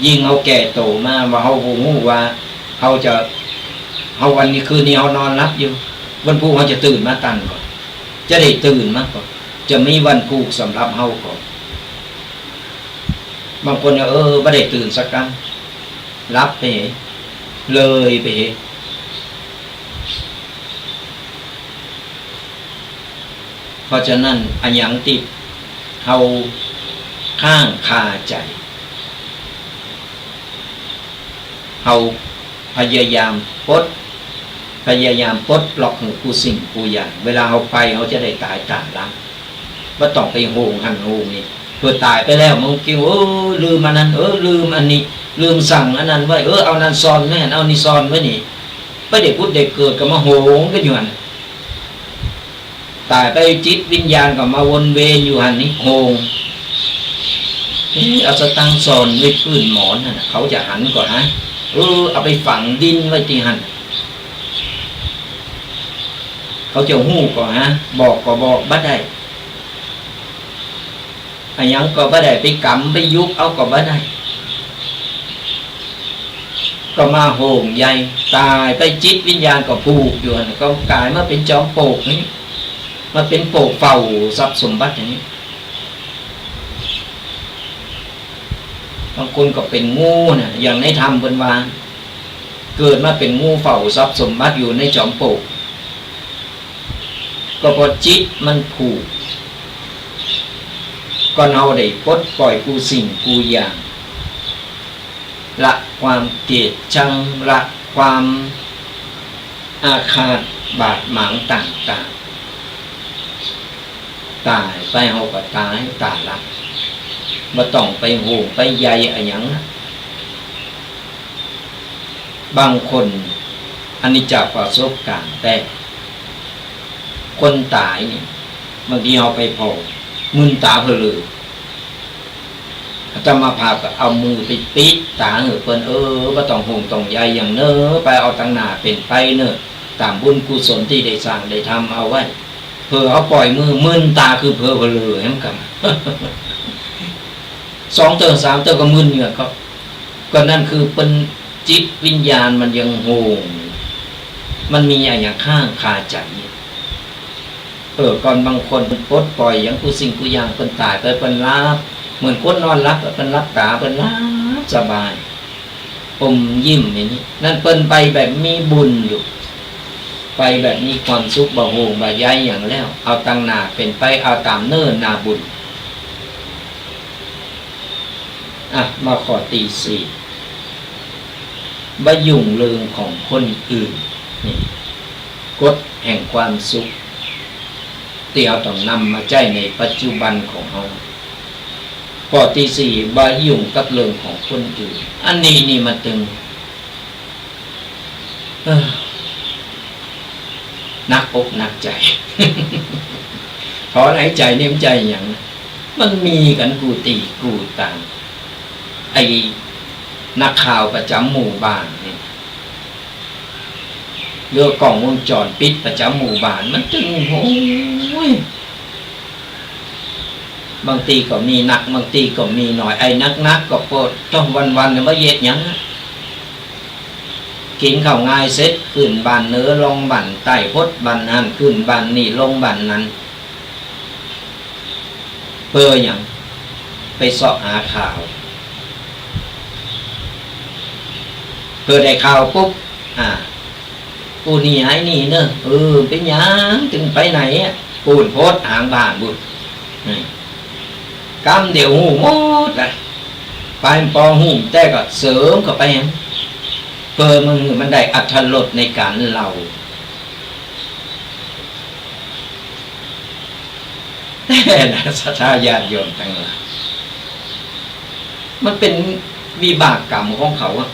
[SPEAKER 2] ยิ่งเอาแก่โตมาว่าเฮาหูว่าเฮาวันนี้คืนนี้เฮานอนรับอยู่วันพรุ่งเฮาจะตื่นมาตั้งก่อนจะได้ตื่นมาก่อนจะมีวันผูกสำหรับเฮาก่อนบางคนไม่ได้ตื่นสักครั้งรับไปเลยไปเพราะฉะนั้นอันยังติดเฮาข้างคาใจเฮาพยายามปลดล็อกกูสิ่งกูอย่างเวลาเฮาไปเฮาจะได้ตายต่างละว่าต้องไปโหงหันโหงนี่เพื่อตายไปแล้วมึงคิดลืมอันนั้นลืมอันนี้ลืมสั่งอันนั้นไว้เอานั้นซ่อนไว้เอานี่ซ่อนไว้นี่ไปเด็กพุทธเด็กเกิดก็มาโหงกันอยู่หันตายไปจิตวิญญาณก็มาวนเวียนอยู่หันนี่โหงเอาสตังซ่อนไว้พื้นหมอนน่ะเขาจะหันก่อนฮะเอาไปฝังดินไว้ที่หันเขาจะหู้ก่อนฮะบอกก็บอกบ่ได้อันยังก็บ่ได้ไปกำไปยุบเอาก็บ่ได้ก็มาโหงใหญ่ตายไปจิตวิญญาณก็ผูกอยู่หันก็กลายมาเป็นจอมโปกนี้มาเป็นโปกเฝ้าทรัพย์สมบัติอย่างนี้บางคนก็เป็นงูเนี่ยอย่างในธรรมเป็นวาเกิดมาเป็นงูเฝ้าทรัพย์สมบัติอยู่ในจอมโปกก็พอจิตมันผูกก็เอาได้ปลดปล่อยกูสิ่งกูอย่างละความเกลียดชังละความอาฆาตบาดหมางต่างๆตายไปเฮาก็ตายละบ่ต้องไปโหงไปใยอะไรอย่างนั้นบางคนอันนี้จากประสบการณ์แต่คนตายนี่บางทีเอาไปพอมึนตาเพลือจะมาพาก็เอามือไปปิดตาเพิ่นบ่ต้องโหงต้องใยอย่างเนอไปเอาตั้งหน้าเป็นไปเนอตามบุญกุศลที่ได้สร้างได้ทำเอาไว้เพื่อเอาปล่อยมือมึนตาคือเพลือเห็นกัน2 เติม 3 เติมก็มึนอยู่ครับก็นั่นคือเป็นจิตวิญญาณมันยังโหงมันมีอย่างข้างคาใจก่อนบางคนปลดปล่อยอย่างกูสิ่งกูอย่างเป็นตายไปเป็นรับเหมือนคนนอนรับเป็นรับตาเป็นรับสบายอมยิ้มอย่างนี้นั่นเป็นไปแบบมีบุญอยู่ไปแบบมีความสุขบ่โหงบ่ใยอย่างแล้วเอาตั้งหน้าเป็นไปเอาตามเนิ่นนาบุญมาขอตี4บ่ยุ่งเรื่องของคนอื่นนี่กฎแห่งความสุขที่เราต้องนำมาใช้ในปัจจุบันของเราข้อที่4บ่ยุ่งกับเรื่องของคนอื่นอันนี้นี่มันตึงนักอกนักใจ ถอนหายใจเนี่ยใจอย่างมันมีกันกูตีกูต่างไอ้นักข่าวประจำหมู่บ้านนี่เรือกล่องวงจรปิดประจำหมู่บ้านมันจึงโอ้ยบางทีก็มีหนักบางทีก็มีหน่อยไอ้นักก็ปวดต้องวันๆเนี่ยมาเย็ดยังกินข้าวง่ายเสร็จขึ้นบ้านเนื้อลงบ้านใต้พดบ้านนั้นขึ้นบ้านนี่ลงบ้านนั้นเพื่ออย่างไปเสาะหาข่าวเพื่อได้ข่าวปุ๊บกูนี่หายนี่เนอะเป็นยังจึงไปไหนปูนโพดหางบ้านบุญกำเดี๋ยวหูหมดไปปอหูแต่ก็เสริมเข้าไปเพื่อมันได้อัธรสในการเล่า แต่นะศรัทธาญาติโยมทั้งหลายมันเป็นวิบากกรรมของเขาอะ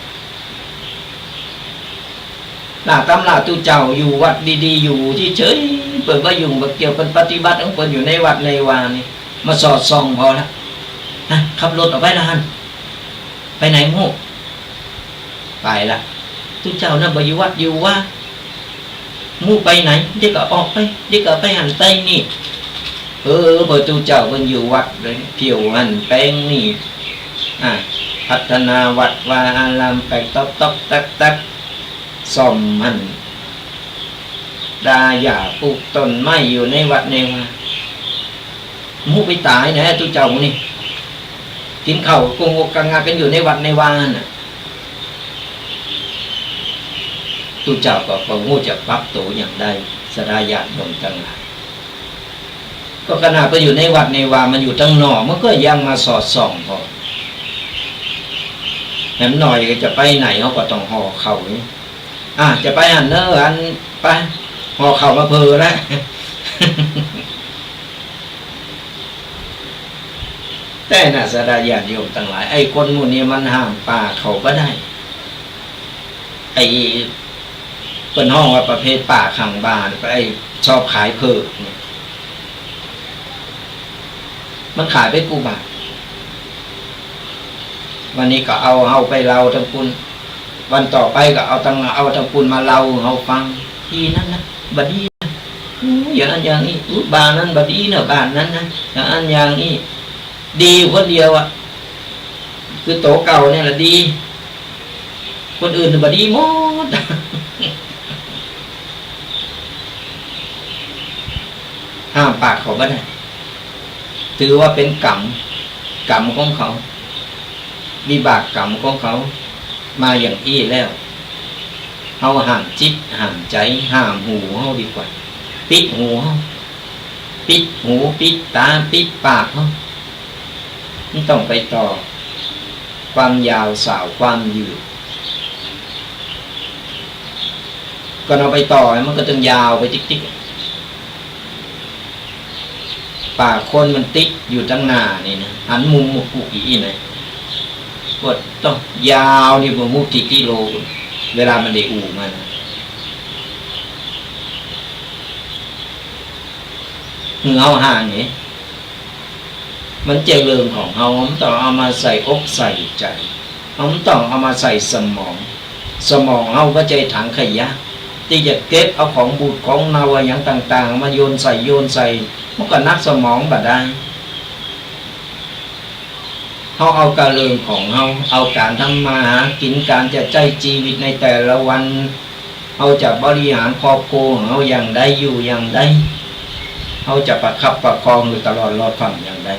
[SPEAKER 2] หน้าตำราตุเจ้าอยู่วัดดีๆอยู่ที่เฉยเปิดว่ายุ่งแบบเกี่ยวเป็นปฏิบัติของเปิดอยู่ในวัดในวานี่มาสอดส่องพอละขับรถออกไปละฮันไปไหนโม่ไปละตุเจ้านั่นบอยู่วัดอยู่ว่ามู่ไปไหนเด็กก็ออกไปเด็กก็ไปหันไปนี่เปิดตุเจ้ามันอยู่วัดเลยเที่ยวหันแป้งนี่พัฒนาวัดวาอารามไปต๊อกตักซ่อมมันดาหญ้าปลูกต้นไม้อยู่ในวัดในวามู่ไปตายนะตุเจ้านี่กินข้าวกงกกังงากันอยู่ในวัดในวาน่ะตุเจ้าก็งูจะปรับตัวอย่างใดสดาญาติโยมทั้งหลายก็ขนาดไปอยู่ในวัดในวามันอยู่ตั้งนอกมันก็ยังมาสอดส่องพอแหมหน่อยจะไปไหนเขาก็ต้องห่อเข่าจะไปหันเนออันไปห่อเข่ามาเพอแล้ว แต่น่ะสดาญาติโยมทั้งหลายไอ้คนหมู่นี้มันห้ามป่าเขาก็ได้ไอ้เป็นห้องว่าประเภทป่าขังบ้านไอ้ชอบขายเพิกเนี่ยมันขายไปกูบาทวันนี้ก็เอาไปเล่าทั้งคุณวันต่อไปก็เอาทั้งคุณมาเล่าเอาฟังทีนั้นนะบัดนี้นะอย่างนี้บ้านนั้นบัดนี้เนอะบ้านนั้นนะอย่างนี้ดีคนเดียวคือโตเก่าเนี่ยแหละดีคนอื่นบัดนี้หมด ห้ามปากเขาไม่ได้ถือว่าเป็นกรรมของเขาวิบากกรรมของเขามาอย่างอี้แล้วเอาห้ามจิตห้ามใจห้ามหูเขาดีกว่าปิดหูเขาปิดหูปิดตาปิดปากเขาไม่ต้องไปต่อความยาวสาวความยืดก็เอาไปต่อมันก็ต้องยาวไปติ๊กปากคนมันติ๊กอยู่ตั้งหน้านี่นะหันมุมมุกมุกอีนะกดต้องยาวนี่ผมมุกกี่กิโลเวลามันได้อู่มันเอาห่างนี่มันเจริญของเขามันต้องเอามาใส่อกใส่ใจมันต้องเอามาใส่สมองเอาก็ใจถังขยะที่จะเก็บเอาของบูดของเน่าอย่างต่างๆมาโยนใส่มันก็นักสมองบัดได้เขาเอาการเรื่องของเขาเอาการทำมาหากินการจะใจชีวิตในแต่ละวันเขาจะบริหารครอบครัวของเขาอย่างใดอยู่อย่างใดเขาจะประคับประคองอยู่ตลอดรอดฝั่งอย่างใด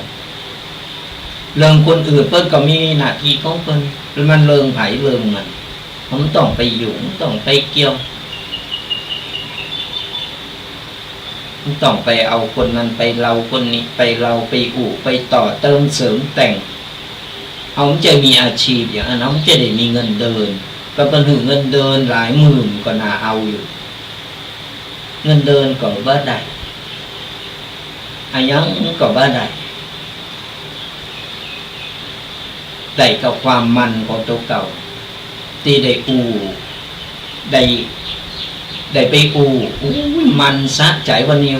[SPEAKER 2] เรื่องคนอื่นเพิ่นก็มีหน้าที่ของเพิ่นมันเรื่องไผเรื่องมันต้องไปอยู่ต้องไปเกี่ยวต้องไปเอาคนนั้นไปเราคนนี้ไปเราไปอู่ไปต่อเติมเสริมแต่งเขาจะมีอาชีพอย่างนั้นเขาจะได้มีเงินเดินก็เป็นถึงเงินเดินหลายหมื่นก็น่าเอาอยู่เงินเดินก็บ่ได้อายังก็บ่ได้กับความมันของตัวเก่าที่ได้อู่ได้ไปอู่มันสะใจวันนี้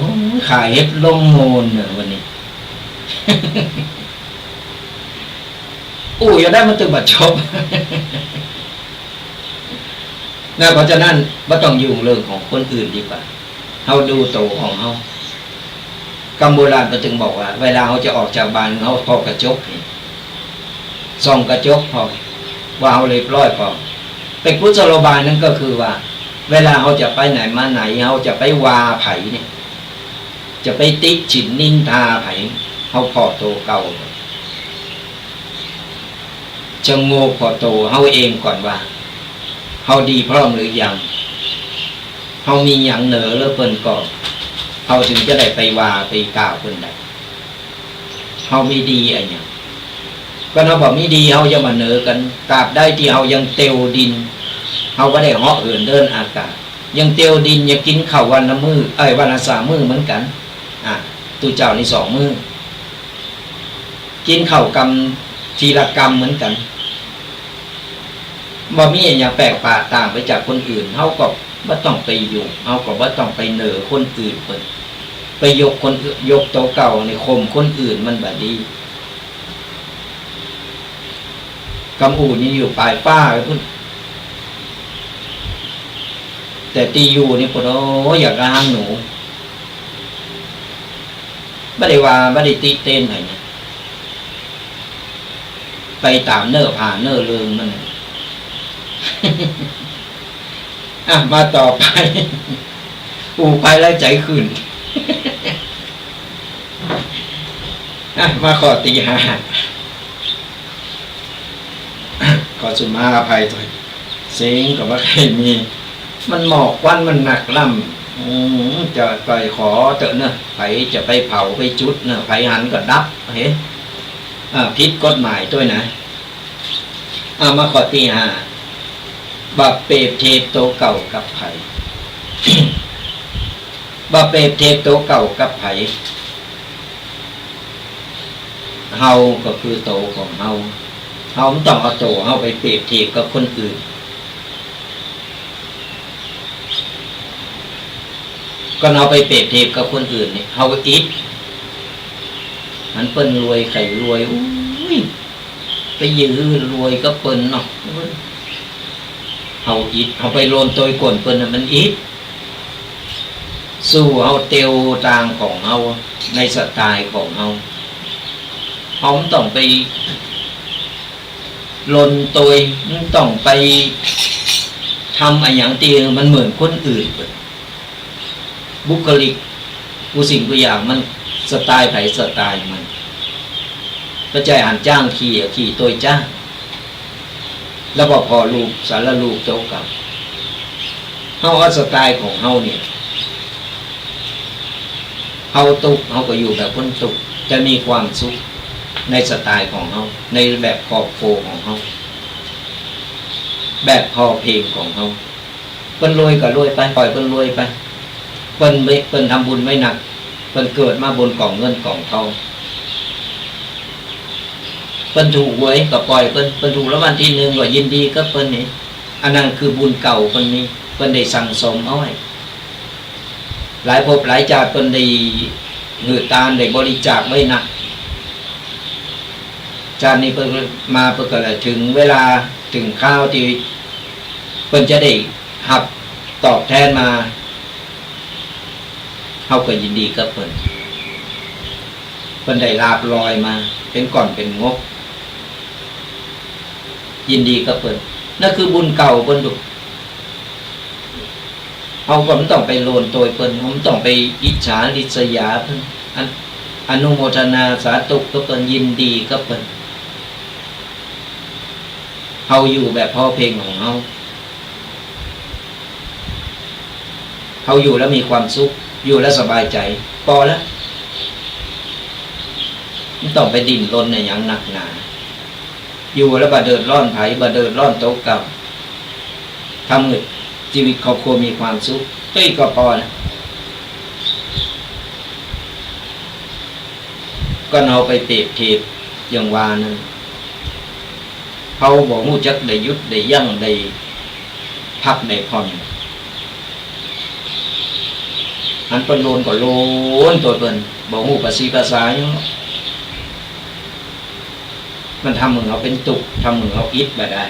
[SPEAKER 2] ขายเห็ดลงโมนวันนี้ อู่อยู่ได้มันตึงบัดชบ นะเพราะฉะนั้นไม่ต้องยุ่งเรื่องของคนอื่นดีกว่าเขาดูโตของเขากำโบราณก็ถึงบอกว่าเวลาเขาจะออกจากบ้านเขาพอกระจกส่องกระจกพอว่าเขาเรียบร้อยพอเป็นกุศโลบายนั่นก็คือว่าเวลาเขาจะไปไหนมาไหนเขาจะไปวาไผ่เนี่ยจะไปติฉินนินทาไผ่เขาพอโตเก่าจะโง่พอโตเขาเองก่อนว่าเขาดีพร้อมหรือยังเขามีอย่างเหนือแล้วเพิ่นก่อนเขาถึงจะได้ไปวาไปกล่าวเพิ่นได้เขามีดีอะไรอย่างก็เขาบอกมีดีเขาจะมาเหนือกันกราบได้ที่เขายังเตียวดินเขาก็ได้เหาะเหินเดินอากาศยังเตียวดินยังกินข้าววันละมื้อวันละ3 มื้อเหมือนกัน ตูเจ้านี่2 มื้อกินข้าวกำทีละกำเหมือนกันบ่มีอย่างแปลกประต่างไปจากคนอื่นเฮาก็บ่ต้องไปยุ่งเฮาก็บ่ต้องไปเหนือคนอื่นเพิ่นไปยกคนยกโตะเก่าในข่มคนอื่นมันบ่ดีกำอู่นี่อยู่ปลายป้าพุ่นแต่ตีอยู่นี่พุ่นโอ้อยากล้างหนูบ่ได้ว่าบ่ได้ติเต้นให้นะไปตามเนื้อผ่าเนื้อเริงมัน มาต่อไป อูไปแล้วใจขึ้น มาขอตี5 ขอสุมาอภัยด้วยเสียงกับว่าใครมี มันหมอกควันมันหนักล่ำจะไปขอเถอะเนอะไผจะไปเผาไปจุดเนอะไผหันก็ดับเห็นผิดกฎหมายด้วยนะมาขอตี5บาเปรตเทพโตเก่ากับไผ บาเปรตเทพโตเก่ากับไผเฮาก็คือโตของเฮาไม่ต้องเอาโตเฮาไปเปรียบเทียบกับคนอื่นก็เอาไปเปรียบเทียบกับคนอื่นนี่เฮาอิดมันเปิ้นรวยไข่รวยอุ้ยไปยื้อรวยก็เปิ้นเนาะเฮาอิดเฮาไปโลนตัวก่อนเปิ้นมันอิดสู้เฮาเตียวตางของเฮาในสไตล์ของเฮาไม่ต้องไปลนตัวมันต้องไปทำอะไรอย่างที่มันเหมือนคนอื่นบุคลิกกูสิ่งกูอย่างมันสไตล์ไผสไตล์มันก็ใจหันจ้างขี่ตัวจ้างแล้วพอลูกสารลูกโตกับเฮาสไตล์ของเฮาเนี่ยเฮาตุกเฮาก็อยู่แบบคนตุกจะมีความสุขในสไตล์ของเฮาในแบบครอบครัวของเฮาแบบพอเพียงของเฮาเพิ่นรวยก็รวยไปปล่อยเพิ่นรวยไปเพิ่นทำบุญไม่หนักเพิ่นเกิดมาบนกล่องเงินกล่องทองเพิ่นถูกหวยก็ปล่อยเพิ่นถูกรางวัลที่ 1ก็ยินดีกับเพิ่นนี่อันนั้นคือบุญเก่าเพิ่นนี่เพิ่นได้สั่งสมเอาไว้หลายภพหลายชาติเพิ่นได้หือตานได้บริจาคไว้หนักชาตินี้เพิ่นมาเพิ่นก็เลยถึงเวลาถึงข้าวที่เพิ่นจะได้หับตอบแทนมาเฮาก็ยินดีกับเพิ่นได้ลาบลอยมาเป็นก่อนเป็นงบยินดีกับเพิ่นนั่นคือบุญเก่าเพิ่นดุเฮาก็ไม่ต้องไปโลนตัวเพิ่นไม่ต้องไปอิจฉาริษยาเพิ่นอนุโมทนาสาธุกับเพิ่นยินดีกับเพิ่นเฮาอยู่แบบพอเพียงของเฮาอยู่แล้วมีความสุขอยู่แล้วสบายใจพอแล้วไม่ต้องไปดิ้นรนในอย่างหนักหนาอยู่แล้วบ่เดือดร้อนไผบ่เดือดร้อนโตะเก่าทำให้ชีวิตครอบครัวมีความสุขก็พอนะก็เอาไปเปรียบเทียบอย่างว่านั้นเขาบอกมู้จักได้ยุดได้ยั่งได้พักได้ผ่อนอันเป็นโลนก็โลนตัวเปิ้นบอกมู้ภาษีภาษาอย่างมันทำมึงเอาเป็นตุกทำมึงเอาอิดมาได้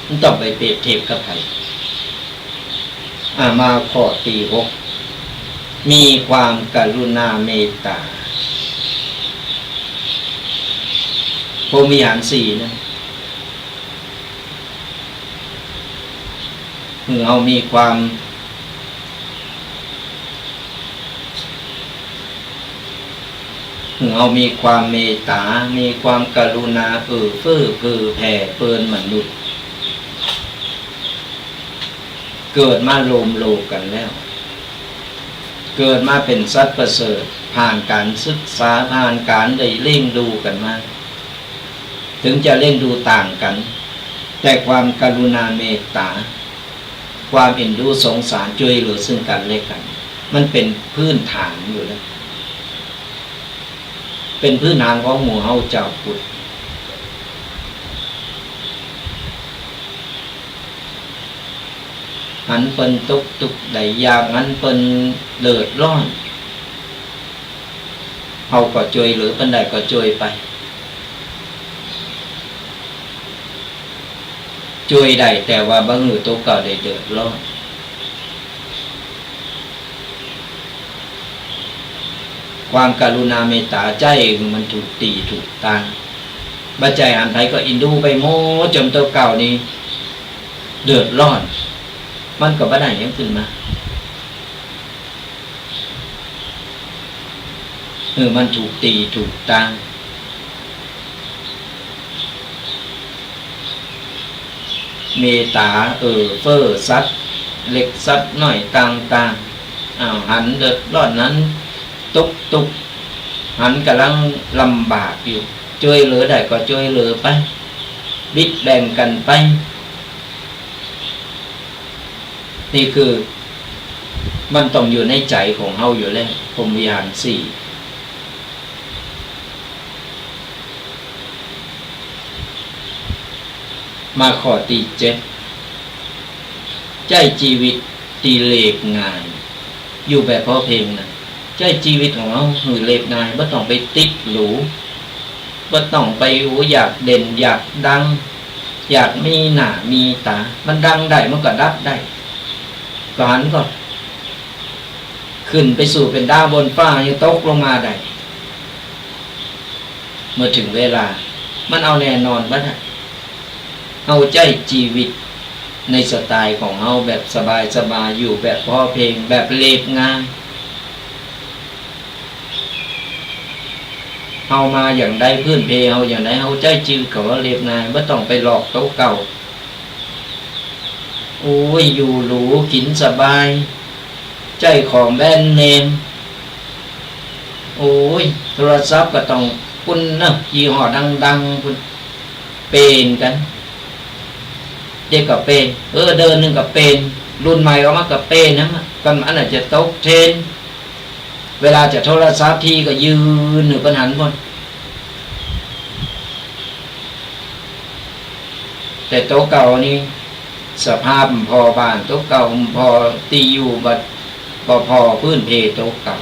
[SPEAKER 2] มันต้องไปเปรียบเทียบกับใครมาข้อที่ 6มีความกรุณาเมตตาพรหมวิหาร 4นะเรามีความเมตตามีความกรุณาเฟื้อแผ่เปินมนุษย์เกิดมาโลมโลกันแล้วเกิดมาเป็นสัตว์ประเสริฐผ่านการศึกษาผ่านการได้เล่งดูกันมาถึงจะเล่งดูต่างกันแต่ความกรุณาเมตตาความเอ็นดูสงสารช่วยเหลือซึ่งกันและกันมันเป็นพื้นฐานอยู่แล้ว เป็นพื้นฐานของหมู่เฮาเจ้าพุทธหันเปิ้นตุกใดยากหันเปิ้นเดือดร้อนเฮาก็ช่วยเหลือเปิ้นใดก็ช่วยไปช่วยได้แต่ว่าบ่ฮือตัวเก่าได้เดือดร้อนความกรุณาเมตตาใจมันถูกตีถูกตาบัจใจหันไผก็อินดูไปโมจนตัวเก่านี่เดือดร้อนมันก็บ่ได้หยังขึ้นมามันถูกตีถูกตาเมตตาเฟ้อสัตว์เล็กสัตว์น้อยต่างๆหันเดือดร้อนนั้นตุกหันกำลังลำบากอยู่ช่วยเหลือได้ก็ช่วยเหลือไปบิดแบ่งกันไปนี่คือมันต้องอยู่ในใจของเฮาอยู่แล้วพรหมวิหารสี่มาขอตีเจ็ดใจชีวิตตีเลกง่ายอยู่แบบพอเพลงนะใจชีวิตของเราหือเลกง่ายไม่ต้องไปติดหรูไม่ต้องไปอยากเด่นอยากดังอยากมีหน้ามีตามันดังได้มันก็ดับได้ก็หันก็ขึ้นไปสู่เป็นดาวบนฟ้ายังตกลงมาได้เมื่อถึงเวลามันเอาแน่นอนบ้างเอาใจชีวิตในสไตล์ของเฮาแบบสบายอยู่แบบพอเพลงแบบเรียบง่ายเฮามาอย่างใดพื้นเพเฮาอย่างใดเฮาใจจืดก็ว่าเรียบง่ายไม่ต้องไปหลอกโต๊ะเก่าโอ้ยอยู่หรูกินสบายใจของแบรนด์เนมโอ้ยโทรศัพท์ก็ต้องคุณนะยี่ห้อดังๆคุณเป็นกันเด็กกับเป็นเดินหนึ่งกับเป็นรุ่นใหม่ออกมากับเป็นนะกันอันไหนจะตกเทรนเวลาจะโทรศัพท์ทีก็ยืนหรือปัญหาบนแต่โต๊ะเก่านี่สภาพพอบ้านโต๊ะเก่าพอตีอยู่บัดพอพื้นเพโต๊ะเก่า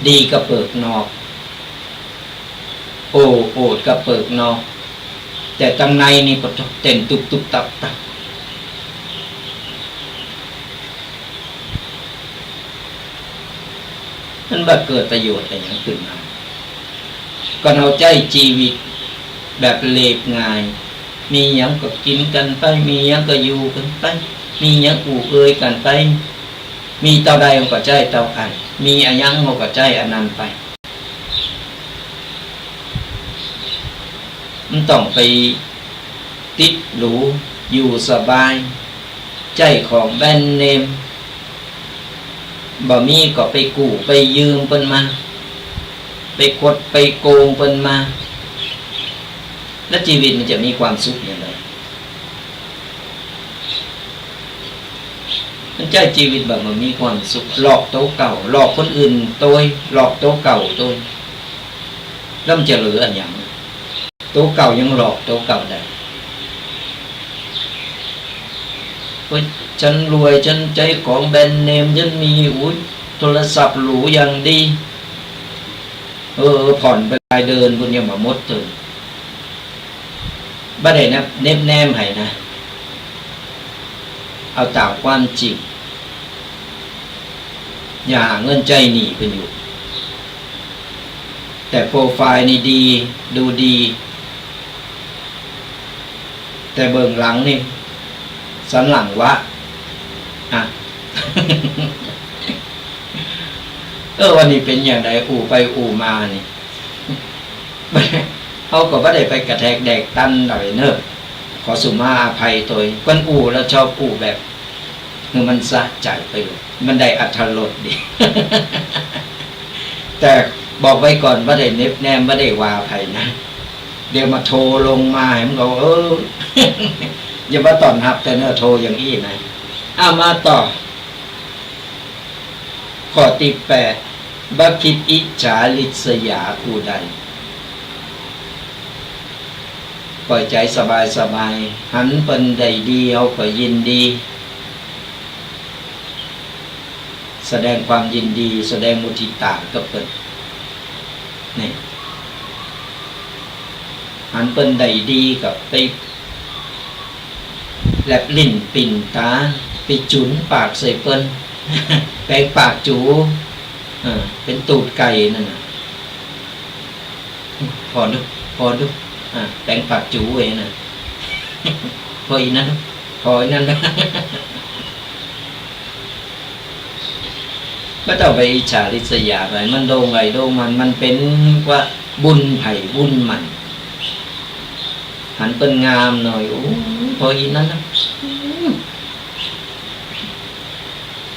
[SPEAKER 2] ดีกับเปิกนอกโอดกับเปิกนอกแต่ตั้งในนี่ก็เต้นตุบตับมันบ่เกิดประโยชน์อะไรอย่างขึ้นมาก็เอาใจชีวิตแบบเรียบง่ายมีหยังก็กินกันไปมีหยังก็อยู่กันไปมีหยังอู่เอ่ยกันไปมีเตาใดมันก็ใจเตาอันมีอันยังมันก็ใจอันนั้นไปมันต้องไปติดหรูอยู่สบายใจของแบรนด์เนมบ่มีก็ไปกู้ไปยืมเพิ่นมาไปกดไปโกงเพิ่นมาแล้วชีวิตมันจะมีความสุขอย่างไรมันใจชีวิตแบบมันมีความสุขหลอกโต๊ะเก่าหลอกคนอื่นตัวหลอกโต๊ะเก่าตัวแล้วมันจะเหลืออันอย่างโต๊ะเก่ายังหลอกโต๊ะเก่าได้เพราะฉันรวยฉันใจของแบรนด์เนมฉันมีโทรศัพท์หรูอย่างดีผ่อนไปรายเดินคุณยังมามดตื่นบ่ได้นะเน็บแนมให้นะเอาตามความจริงอย่าหาเงินใจหนีไปอยู่แต่โปรไฟล์นี่ดีดูดีแต่เบื้องหลังนี่สันหลังวะวันนี้เป็นอย่างไรอู่ไปอู่มานี่เขาก็ไม่ได้ไปกระแทกแดกตั้นอะไรเนอะขอสุมาอภัยตัวคนอู่แล้วชอบอู่แบบคือมันสะใจไปเลยมันได้อัธรสดี แต่บอกไว้ก่อนไม่ได้เน็บแนมไม่ได้ว่าใครนะเดี๋ยวมาโทรลงมาให้มันก็อย่ามาตอนหับแต่เนอะโทรอย่างนี้นะมาต่อ ข้อที่8บ่คิดอิจฉาริษยาผู้ใดปล่อยใจสบายๆหันเพิ่นได้ดีเฮาก็ยินดีแสดงความยินดีแสดงมุทิตากับเพิ่นนี่หันเพิ่นได้ดีกับไปแลบลิ้นปิ่นตาไปจุนปากใส่เพิ่น แปลงปากจูเป็นตูดไก่นั่นน่ะพอดูแปลงปากจูเองน่ะ พออีนั้นพออีนั้น ก็ต้องไปอิจฉาริษยาไปมันโด่งไงโด่งมันเป็นว่าบุญไผ่บุญมันหันเป็นงามหน่อยโอ้พออีนั้นนะ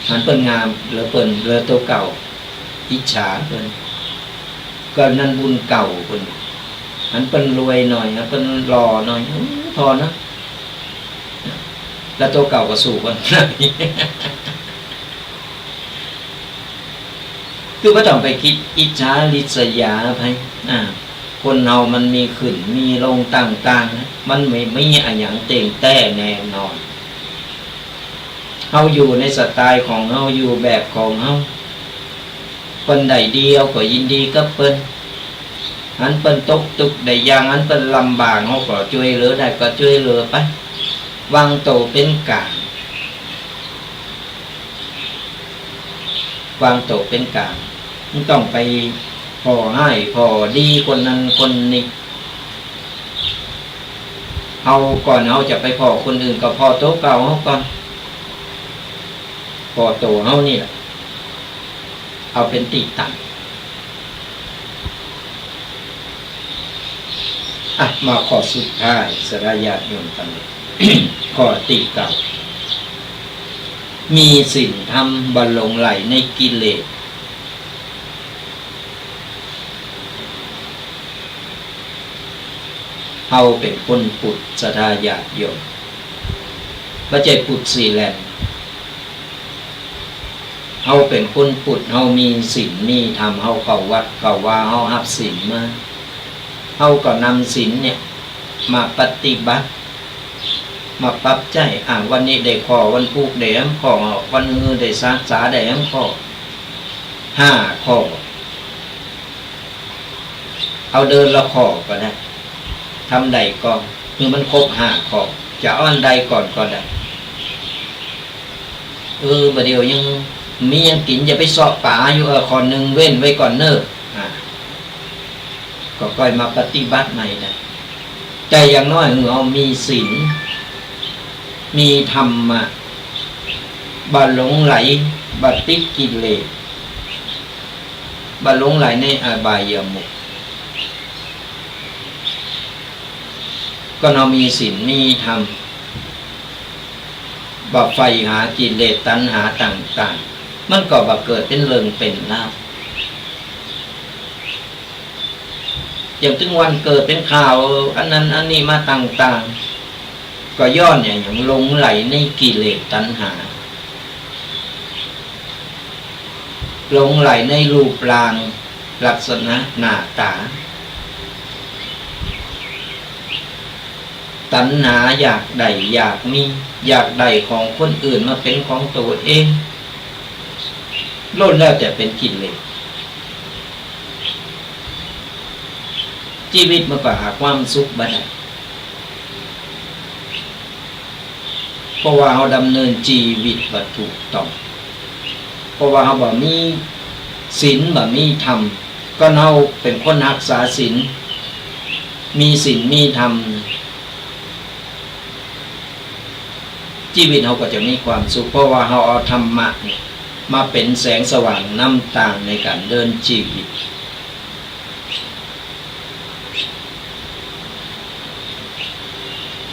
[SPEAKER 2] หันเป็นงามเหลือเปิ่นเหลือตัวเก่าอิจฉาเปิ่นก็นั่นบุญเก่าเปิ่นหันเป็นรวยหน่อยหันเป็นหล่อหน่อยพอนะแล้วตัวเก่าก็สู้กัน คือว่าต้องไปคิดอิจฉาริษยาไปคนเรามันมีขึ้นมีลงต่างๆมันไม่มีอะไรอย่างเต่งแต่แน่นอนเฮาอยู่ในสไตล์ของเฮาอยู่แบบของเฮาคนใดเดียวก็ยินดีกับเพิ่นอันเพิ่นตกทุกข์ได้อย่างอันเพิ่นลำบากเฮาก็ช่วยเหลือได้ก็ช่วยเหลือไปวางโตเป็นกลางวางโตเป็นกลางไม่ต้องไปพอให้พอดีคนนั้นคนนี้เอาก่อนเอาจะไปพอคนอื่นก็พอโตเก่าเอาก่อนพอโตเอานี่แหละเอาเป็นติตั้งมาข้อสุดท้ายสระญาติโยมกัน ข้อติเก่ามีศีลธรรมบ่หลงไหลในกิเลสเฮาเป็นคนปุถุศรัทธาญาติโยมบ่ใช่ปุถุสีแลนเฮาเป็นคนปุถุเฮามีศีลมีธรรมเฮาเข้าวัดเข้าว่าเฮารับศีลมาเฮาก็นำศีลเนี่ยมาปฏิบัติมาปรับใจวันนี้ได้ข้อวันพุธได้ข้อวันอื่นได้ศึกษาได้ข้อ5ข้อเอาเดินละข้อก็ได้ทำใดก่อนคือมันครบ5ข้อจะเอาอันใดก่อนก็ได้ประเดี๋ยวยังมียังกินอย่าไปเสาะป่าอยู่ข้อหนึ่งเว้นไว้ก่อนเนอะก็ค่อยมาปฏิบัติใหม่ได้แต่อย่างน้อยเรามีศีลมีธรรมะบ่หลงไหลบ่ติดกิเลสบ่หลงไหลในอบายมุขก็เรามีศีลมีธรรมบ่ใฝ่หากิเลสตัณหาต่างๆมันก็บ่เกิดเป็นเรื่องเป็นราวอย่างถึงวันเกิดเป็นข่าวอันนั้นอันนี้มาต่างๆก็ย้อนอย่างหลงไหลในกิเลสตัณหาหลงไหลในรูปร่างลักษณะหน้าตาตัณหาอยากได้อยากมีอยากได้ของคนอื่นมาเป็นของตัวเองล้วนแล้วแต่เป็นกิเลสชีวิตมันก็หาความสุขบ่ได้เพราะว่าเราดำเนินชีวิตบ่ถูกต้องเพราะว่าเราบ่มีศีลบ่มีธรรมก็เราเป็นคนรักษาศีลมีศีลมีธรรมชีวิตเราก็จะมีความสุขเพราะว่าเราเอาธรรมะมาเป็นแสงสว่างนำทางในการเดินชีวิต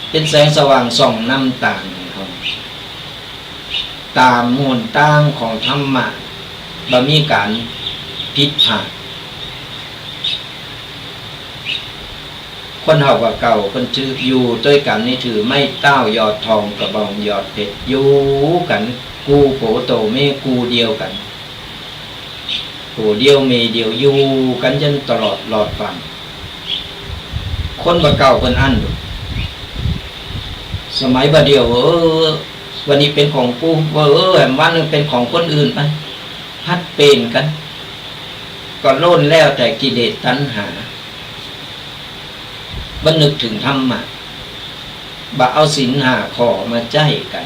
[SPEAKER 2] เป็นแสงสว่างส่องนำทางตามมวลตั้งของธรรมะบ่มีการผิดพลาดคนเฮาว่าเก่าคนถืออยู่ด้วยกันนี่ถือไม่เต้ายอดทองกระบองยอดเพชรอยู่กันกูโผโตเมกูเดียวกัน ผัวเดียวเมียเดียวอยู่กันจนตลอดหลอดฟังคนบ่เก่าเพิ่นอั้นอยู่สมัยบ่เดียววันนี้เป็นของกูวันนึงเป็นของคนอื่นไปพัดเป็นกันก็โล่นแล้วแต่กิเลสตัณหาบ่นึกถึงธรรมะบ่เอาศีลห้าข้อมาใจกัน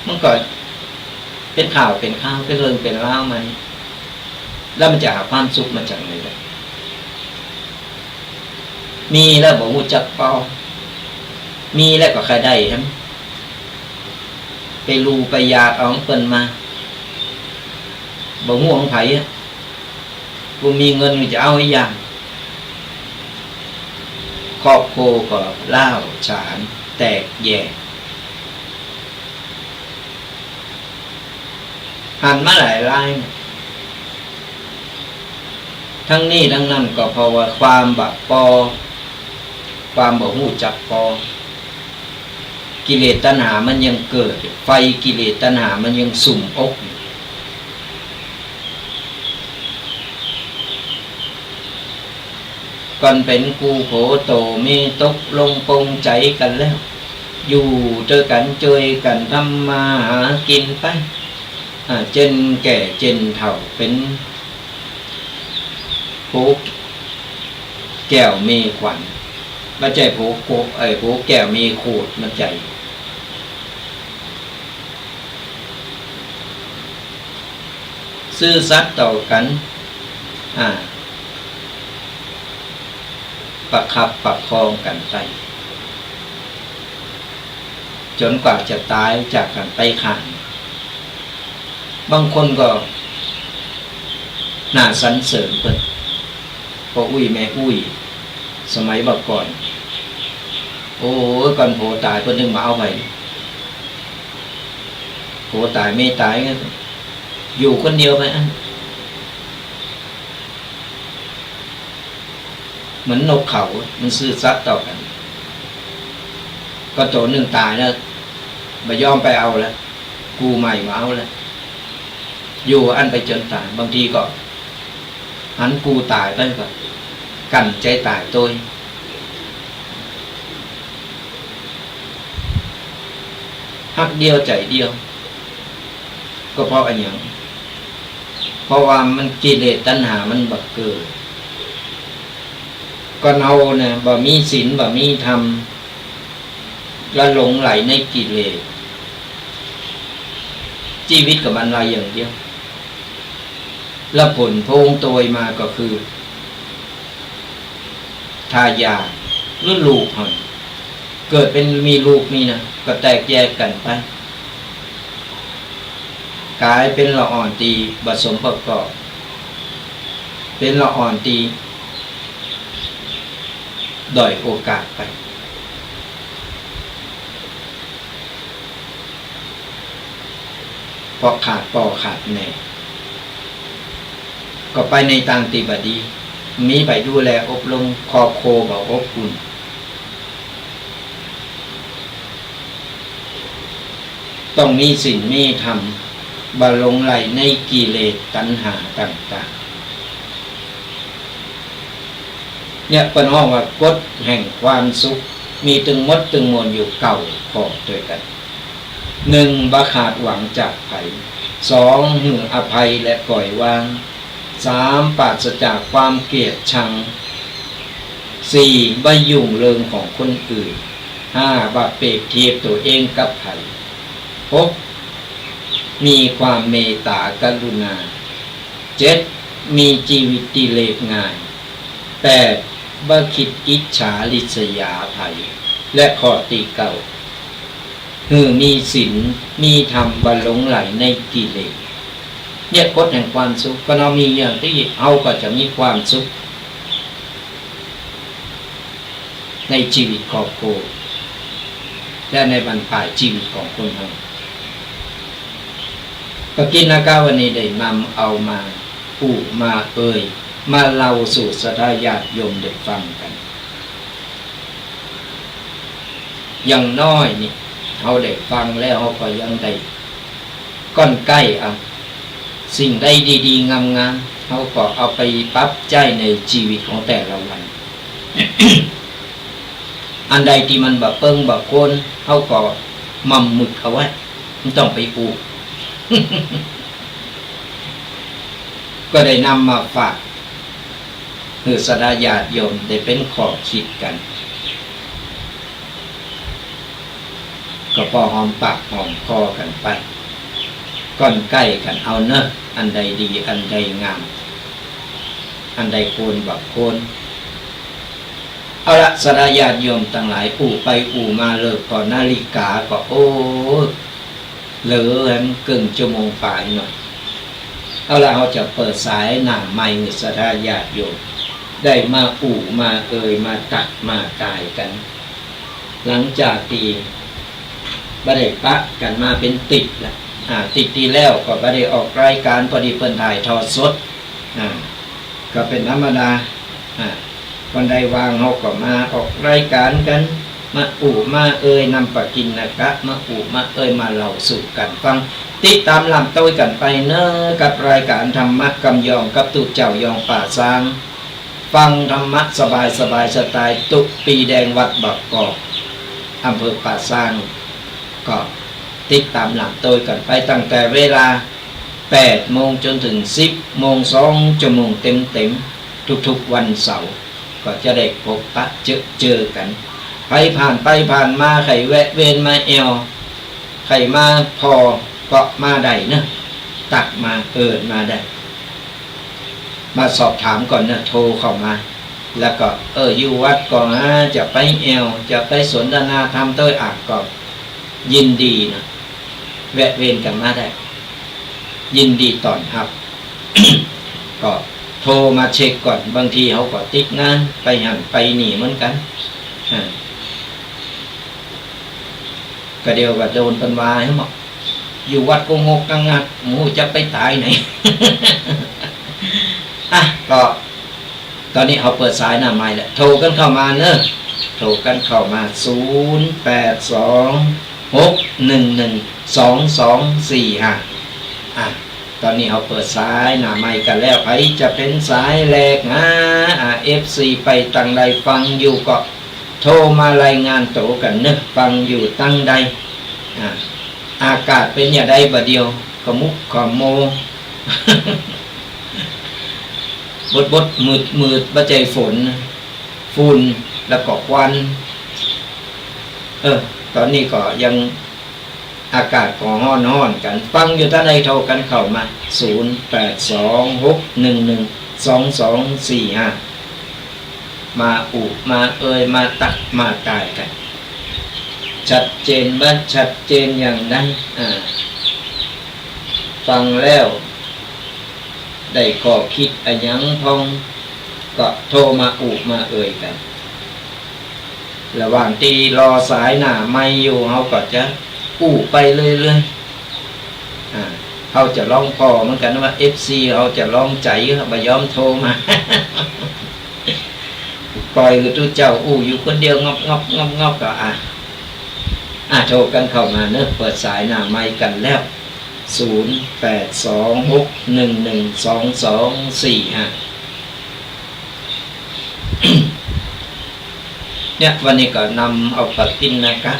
[SPEAKER 2] มันก็เป็นข่าวเป็นข้าวเป็นเรื่องเป็นราวมันแล้วมันจะหาความสุขมาจากไหนล่ะมีแล้วบ่รู้จักเปล่ามีแล้วก็ใครได้ครับไปรูไปยากเอาของเพิ่นมาบ่ฮู้ของไผกูมีเงินจะเอาให้ยังครอบครัวก็ล้าวฉานแตกแยกหันมาหลายรายทั้งนี้ทั้งนั้นก็เพราะว่าความบะปอความบ่ฮู้จักปอกิเลสตัณหามันยังเกิดไฟกิเลสตัณหามันยังสุ่มอกก่อนเป็นกูโขโตมีตกลงปงใจกันแล้วอยู่เจอกันเจยกันทำมาหากินไปเจนแก่เจนเฒ่าเป็นผู้แก้วมีขวัญมาใจผู้แก้วมีขูดมาใจซื่อสัตย์ต่อกันประคับประคองกันไปจนกว่าจะตายจากกันไปขาดบางคนก็น่าสรรเสริญเพิ่นพออุ้ยแม่อุ้ยสมัยบักก่อนโอ้ยก่อนโผตายเพิ่นนึงมาเอาไปโผตายไม่ตายงั้นอยู่คนเดียวไปเหมือนนกเขามันซื่อสัตย์ต่อกันก็โจรหนึ่งตายแล้วไม่ยอมไปเอาแล้วกูใหม่มาเอาแล้วอยู่อันไปจนตายบางทีก็หันกูตายไปก็กันใจตายตัวหักเดียวใจเดียวก็เพราะอะไรอย่างเพราะว่ามันกิเลสตัณหามันบักเกิดก็เอาเนี่ยบ่มีศีลบ่มีธรรมแล้วหลงไหลในกิเลสชีวิตกับมันอะไรอย่างเดียวแล้วผลโพงโตยมาก็คือทายาหรือลูกหอยเกิดเป็นมีลูกนี่นะก็แตกแยกกันไปกลายเป็นละอ่อนตีผสมประกอบเป็นละอ่อนตีด้อยโอกาสไปเพราะขาดปอขาดแน่ก็ไปในทางติบดีมีไปดูแลอบรมครอบครัวบ่อบอุ่นต้องมีศีลมีธรรมบ่หลงไหลในกิเลสตัณหาต่างๆเนี่ยเป็นห้องว่ากฎแห่งความสุขมีตึงมดตึงมวลอยู่เก่าพอด้วยกัน1บ่ขาดหวังจากภัย2ให้อภัยและปล่อยวาง3ปราศจากความเกลียดชัง4บ่ยุ่งเรื่องของคนอื่น5บ่เปรียบเทียบตัวเองกับไผ6มีความเมตตากรุณา7มีชีวิตที่เรียบง่าย8บ่คิดอิจฉาริษยาไผและข้อที่9มีศีลมีธรรมบ่หลงไหลในกิเลสเนี่ยกฎแห่งความสุขก็เรามีอย่างที่เอาก็จะมีความสุขในชีวิตครอบครัวและในบรรปลายชีวิตของคนเราปกิณกะวันนี้ได้นำเอามาพูดมามาเล่าสู่สาธญาติโยมได้ฟังกันอย่างน้อยนี่เราได้ฟังแล้วเราก็ยังได้ ก้อนใกล้เอาสิ่งใดดีๆงามๆเขาก็เอาไปปรับใจในชีวิตของแต่ละวัน อันใดที่มันบะเปิ้งบะโกนเขาก็มั่มมึกเอาไว้ไม่ต้องไปปู ก็ได้นำมาฝากเพื่อสดาญาติโยมได้เป็นขอบคิดกันก็พอหอมปากหอมคอกันไปก้อนใกล้กันเอาเนอะอันใดดีอันใดงามอันใดโคนบักโคนเอาละสดาญาติโยมทั้งหลายอู่ไปอู่มาเลิกก่อนนาฬิกาก็โอ้เหลือให้มันเกินชั่วโมงฝ่ายหน่อยเอาละเขาจะเปิดสายหน้าไม้สดาญาติโยมได้มาอู่มาเอ่ยมาตัดมากายกันหลังจากที่บ่ได้ปะกันมาเป็นติดแหละติดที่แล้วก็บ่ได้ออกรายการพอดีเพิ่นถ่ายทอดสดก็เป็นธรรมดาวันใดวางเฮาก็มาออกรายการกันมาอู่มาเอ่ยนำปะกินนะคะมาอู่มาเอ่ยมาเล่าสู่กันฟังติดตามลำต้อยกันไปเนอะกับรายการธรรมะกำยองกับตุเจ้ายองป่าซางฟังธรรมะสบายสบายสไตล์ตุปีแดงวัดบักกอกอำเภอป่าซางก็ติดตามลำต้อยกันไปตั้งแต่เวลา8 โมงจนถึง10 โมง2 ชั่วโมงเต็มทุกๆวันเสาร์ก็จะได้พบปะเจอกันใครผ่านไปผ่านมาใครแวะเวียนมาแอวใครมาพอก็มาได้นะตักมามาได้มาสอบถามก่อนนะโทรเข้ามาแล้วก็อยู่วัดก่อนจะไปแอวจะไปสนทนาธรรมต้อยอักก็ยินดีนะแวะเวียนกันมาได้ยินดีตอนครับ ก็โทรมาเช็คก่อนบางทีเขาก็ติดงานไปหันไปหนีเหมือนกันก็เดียวกับโดนเป็นวายเขาบอกอยู่วัดก็งกกังงักหมูจะไปตายไหน ก็ตอนนี้เขาเปิดสายหน้าไม้แล้วโทรกันเข้ามาเนอะโทรกันเข้ามา0826112245ตอนนี้เขาเปิดสายหน้าไม้กันแล้วใครจะเป็นสายแรกFC ไปตั้งใดฟังอยู่ก็โทรมารายงานโตกันเนอะฟังอยู่ตั้งใดอากาศเป็นอย่างใดบ่เดียวขมุกขโม บดมืดบ่ใจฝนฝุ่นแล้วก็ควันตอนนี้ก็ยังอากาศก็ร้อนกันฟังอยู่ท่านใดโทรกันเข้ามา0826112245มาอุมามาตักมากายกันชัดเจนบ้างชัดเจนอย่างนั้นฟังแล้วได้ข้อคิดอันยังพองก็โทรมาอุมากันระหว่างที่รอสายหน้าไม่อยู่เขาก็จะอุไปเรื่อยๆเขาจะร้องพอเหมือนกันว่า FC เขาจะร้องใจเขาไม่ยอมโทรมา ปล่อยคือทุกเจ้าอยู่คนเดียวงอบก็โทรกันเข้ามาเนอะเปิดสายหน้าไมค์กันแล้ว0826112245เนี่ยวันนี้ก็นำเอาปฏินนะครับ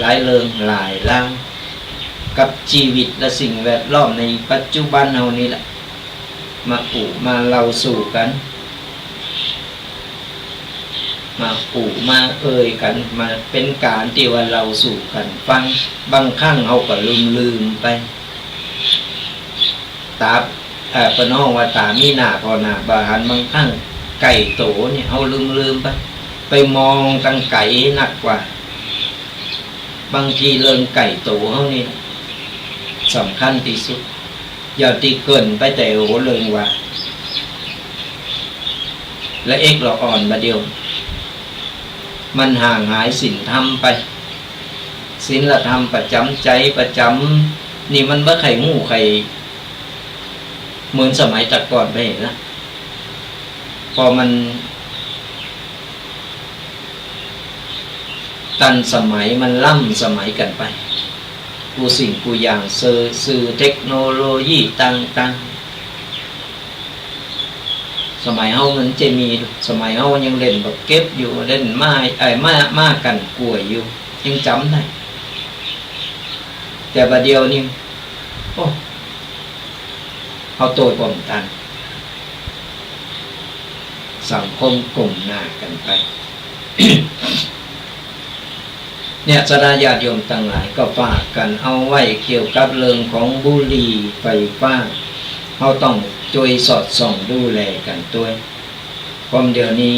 [SPEAKER 2] หลายเรื่องหลายล่างกับชีวิตและสิ่งแวดล้อมในปัจจุบันเรานี่แหละมามาเล่าสู่กันมามากันมาเป็นการที่ว่าเราสู่กันฟังบางครั้งเขาก็ลืมไปตาปน้องว่าตามีหน้าพอหน้าบาหันบางครั้งไก่โตเนี่ยเขาลืมไปมองตั้งไก่หนักกว่าบางทีเรื่องไก่โตเขานี่สำคัญที่สุดอย่าตีเกินไปแต่โหเรื่องว่าและเราอ่อนมาเดียวมันห่างหายศีลธรรมไปศีลธรรมประจำใจประจำนี่มันไม่ไข่งูไข่เหมือนสมัยแต่ก่อนไปเห็นนะพอมันตันสมัยมันล่ำสมัยกันไป กูสิ่งกูอย่างสื่อเทคโนโลยีต่างๆสมัยเฮามันจะมีสมัยเฮายังเล่นแบบเก็บอยู่เล่นไม้กันกล้วยอยู่ยังจำได้แต่บัดเดียวนี่โอ้เฮาโตยบ่มตันสังคมกลุ่มหน้ากันไป เนี่ยสดาญาติโยมทั้งหลายก็ฝากกันเอาไว้เกี่ยวกับเรื่องของบุหรี่ไฟฟ้าเราต้องช่วยสอดส่องดูแลกันด้วยเพราะเดี๋ยวนี้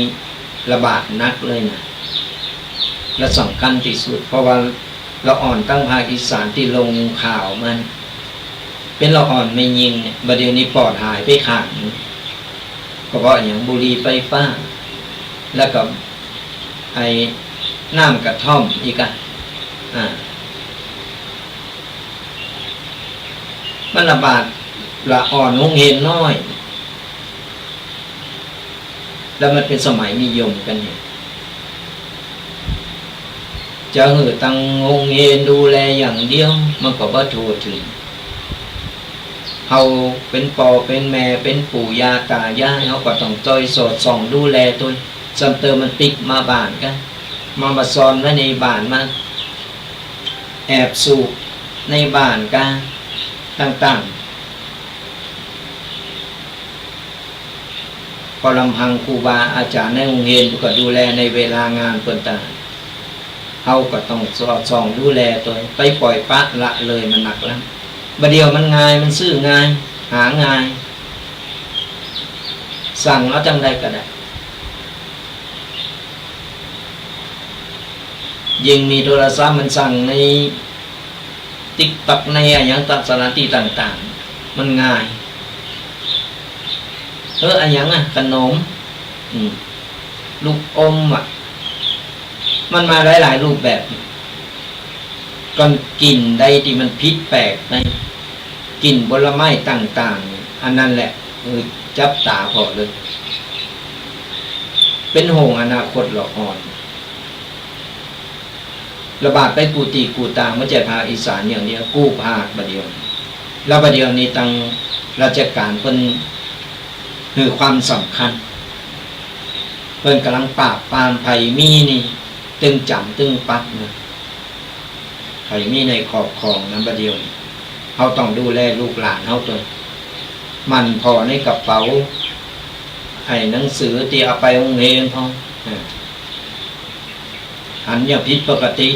[SPEAKER 2] ระบาดนักเลยนะและสำคัญที่สุดเพราะว่าเราอ่อนตั้งภาคอีสานที่ลงข่าวมันเป็นเราอ่อนไม่ยิงเนี่ยบัดเดี๋ยวนี้ปอดหายไปข้างก็เพราะอย่างบุหรี่ไฟฟ้าแล้วก็ไอ้น้ำกระท่อมอีกมันระบาดละอ่อนงงเห็นน้อยแล้วมันเป็นสมัยนิยมกันเนี่ยจะหือตังงงเห็นดูแลอย่างเดียวมันก็บ่ทั่วถึงเขาเป็นพ่อเป็นแม่เป็นปู่ย่าตายายเขาก็ต้องจอยสอดส่องดูแลตัวจำเติมมันติดมาบ้านกันมาซ่อนไว้ในบ้านมาแอบสูบในบ้านกันต่างๆพอลำพังครูบาอาจารย์ในโรงเรียนก็ดูแลในเวลางานเปิดตาเขาก็ต้องสอดส่องดูแลตัวไปปล่อยปะละเลยมันหนักแล้วบัดเดียวมันง่ายมันซื่อง่ายหาง่ายสั่งเอาจังใดก็ได้ยิ่งมีโทรศัพท์มันสั่งในติ๊กต็อกในอย่างต่างสถานที่ต่างๆมันง่ายอันอย่างขนมลูกอมมันมาหลายๆรูปแบบก่อนกินใดที่มันพิษแปลกในกินผลไม้ต่างๆอันนั้นแหละจับตาพอเลยเป็นห่วงอนาคตหลอกอ่อนระบาดไปกูตีกูตางไม่ใช่ภาคอีสานอย่างเดียวกู้ภาคบัดเดียวแล้วบัดเดียวนี้ทางราชการเพิ่นคือความสำคัญเพิ่นกำลังปราบปรามไผมีนี่ตึงจำตึงปักนะไผมีในครอบครองนั้นบัดเดียวเขาต้องดูแลลูกหลานเขาตัวมันพอในกระเป๋าให้หนังสือที่เอาไปโรงเรียนพออันอย่างผิดปกติ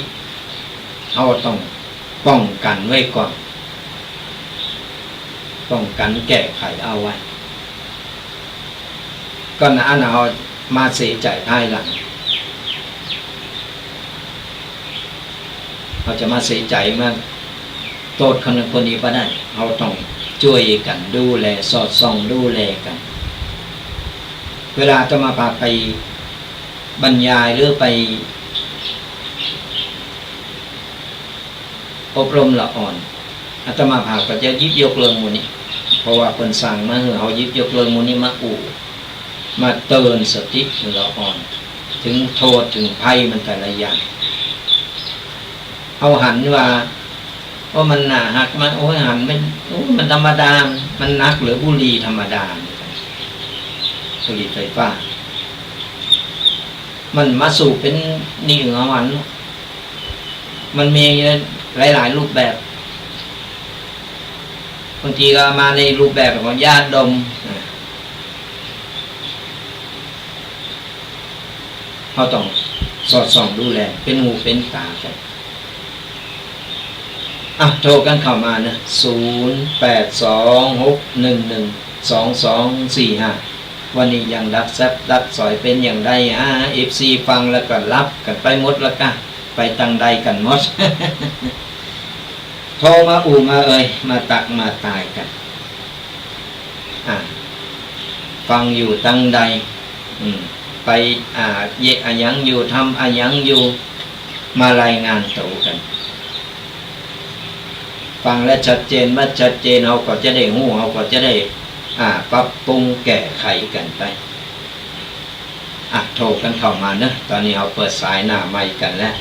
[SPEAKER 2] เขาต้องป้องกันไว้ก่อนป้องกันแก้ไขเอาไว้ก็น่าเอามาเสียใจภายหลังเขาจะมาเสียใจมากโทษคนนั้นคนนี้ก็ได้เขาต้องช่วยกันดูแลสอดส่องดูแลกันเวลาจะมาพาไปบรรยายหรือไปอบรมละอ่อนอาตมาภาพก็จะยิบยกเรื่องมูนี้เพราะว่าคนสั่งมาเขายิบยกเรื่องมูนี้มาเตือนสติละอ่อนถึงโทษถึงภัยมันแต่ละอย่างเขาหันว่ามันหนาหักมันหันมันธรรมดามันนักหรือบุหรี่ธรรมดาบุหรี่ไฟฟ้ามันมาสู่เป็นนี่ของมันมีหลายๆรูปแบบบางทีก็มาในรูปแบบของยาดมเขาต้องสอดส่องดูแลเป็นหูเป็นตากันโทรกันเข้ามานะ0826112245วันนี้ยังรับแซบรับสอยเป็นอย่างไรFC ฟังแล้วก็รับกันไปหมดแล้วกันไปตั้งใดกันหมด โทรมามามาตักมาตายกันฟังอยู่ตั้งใดไปเยกอายังอยู่ทำอายังอยู่มารายงานโตกันฟังและชัดเจนว่าชัดเจนเราก็จะได้หูเราก็จะได้ปรับปรุงแก้ไขกันไปโทรกันเข้ามาเนอะตอนนี้เราเปิดสายหน้าไมค์กันแล้ว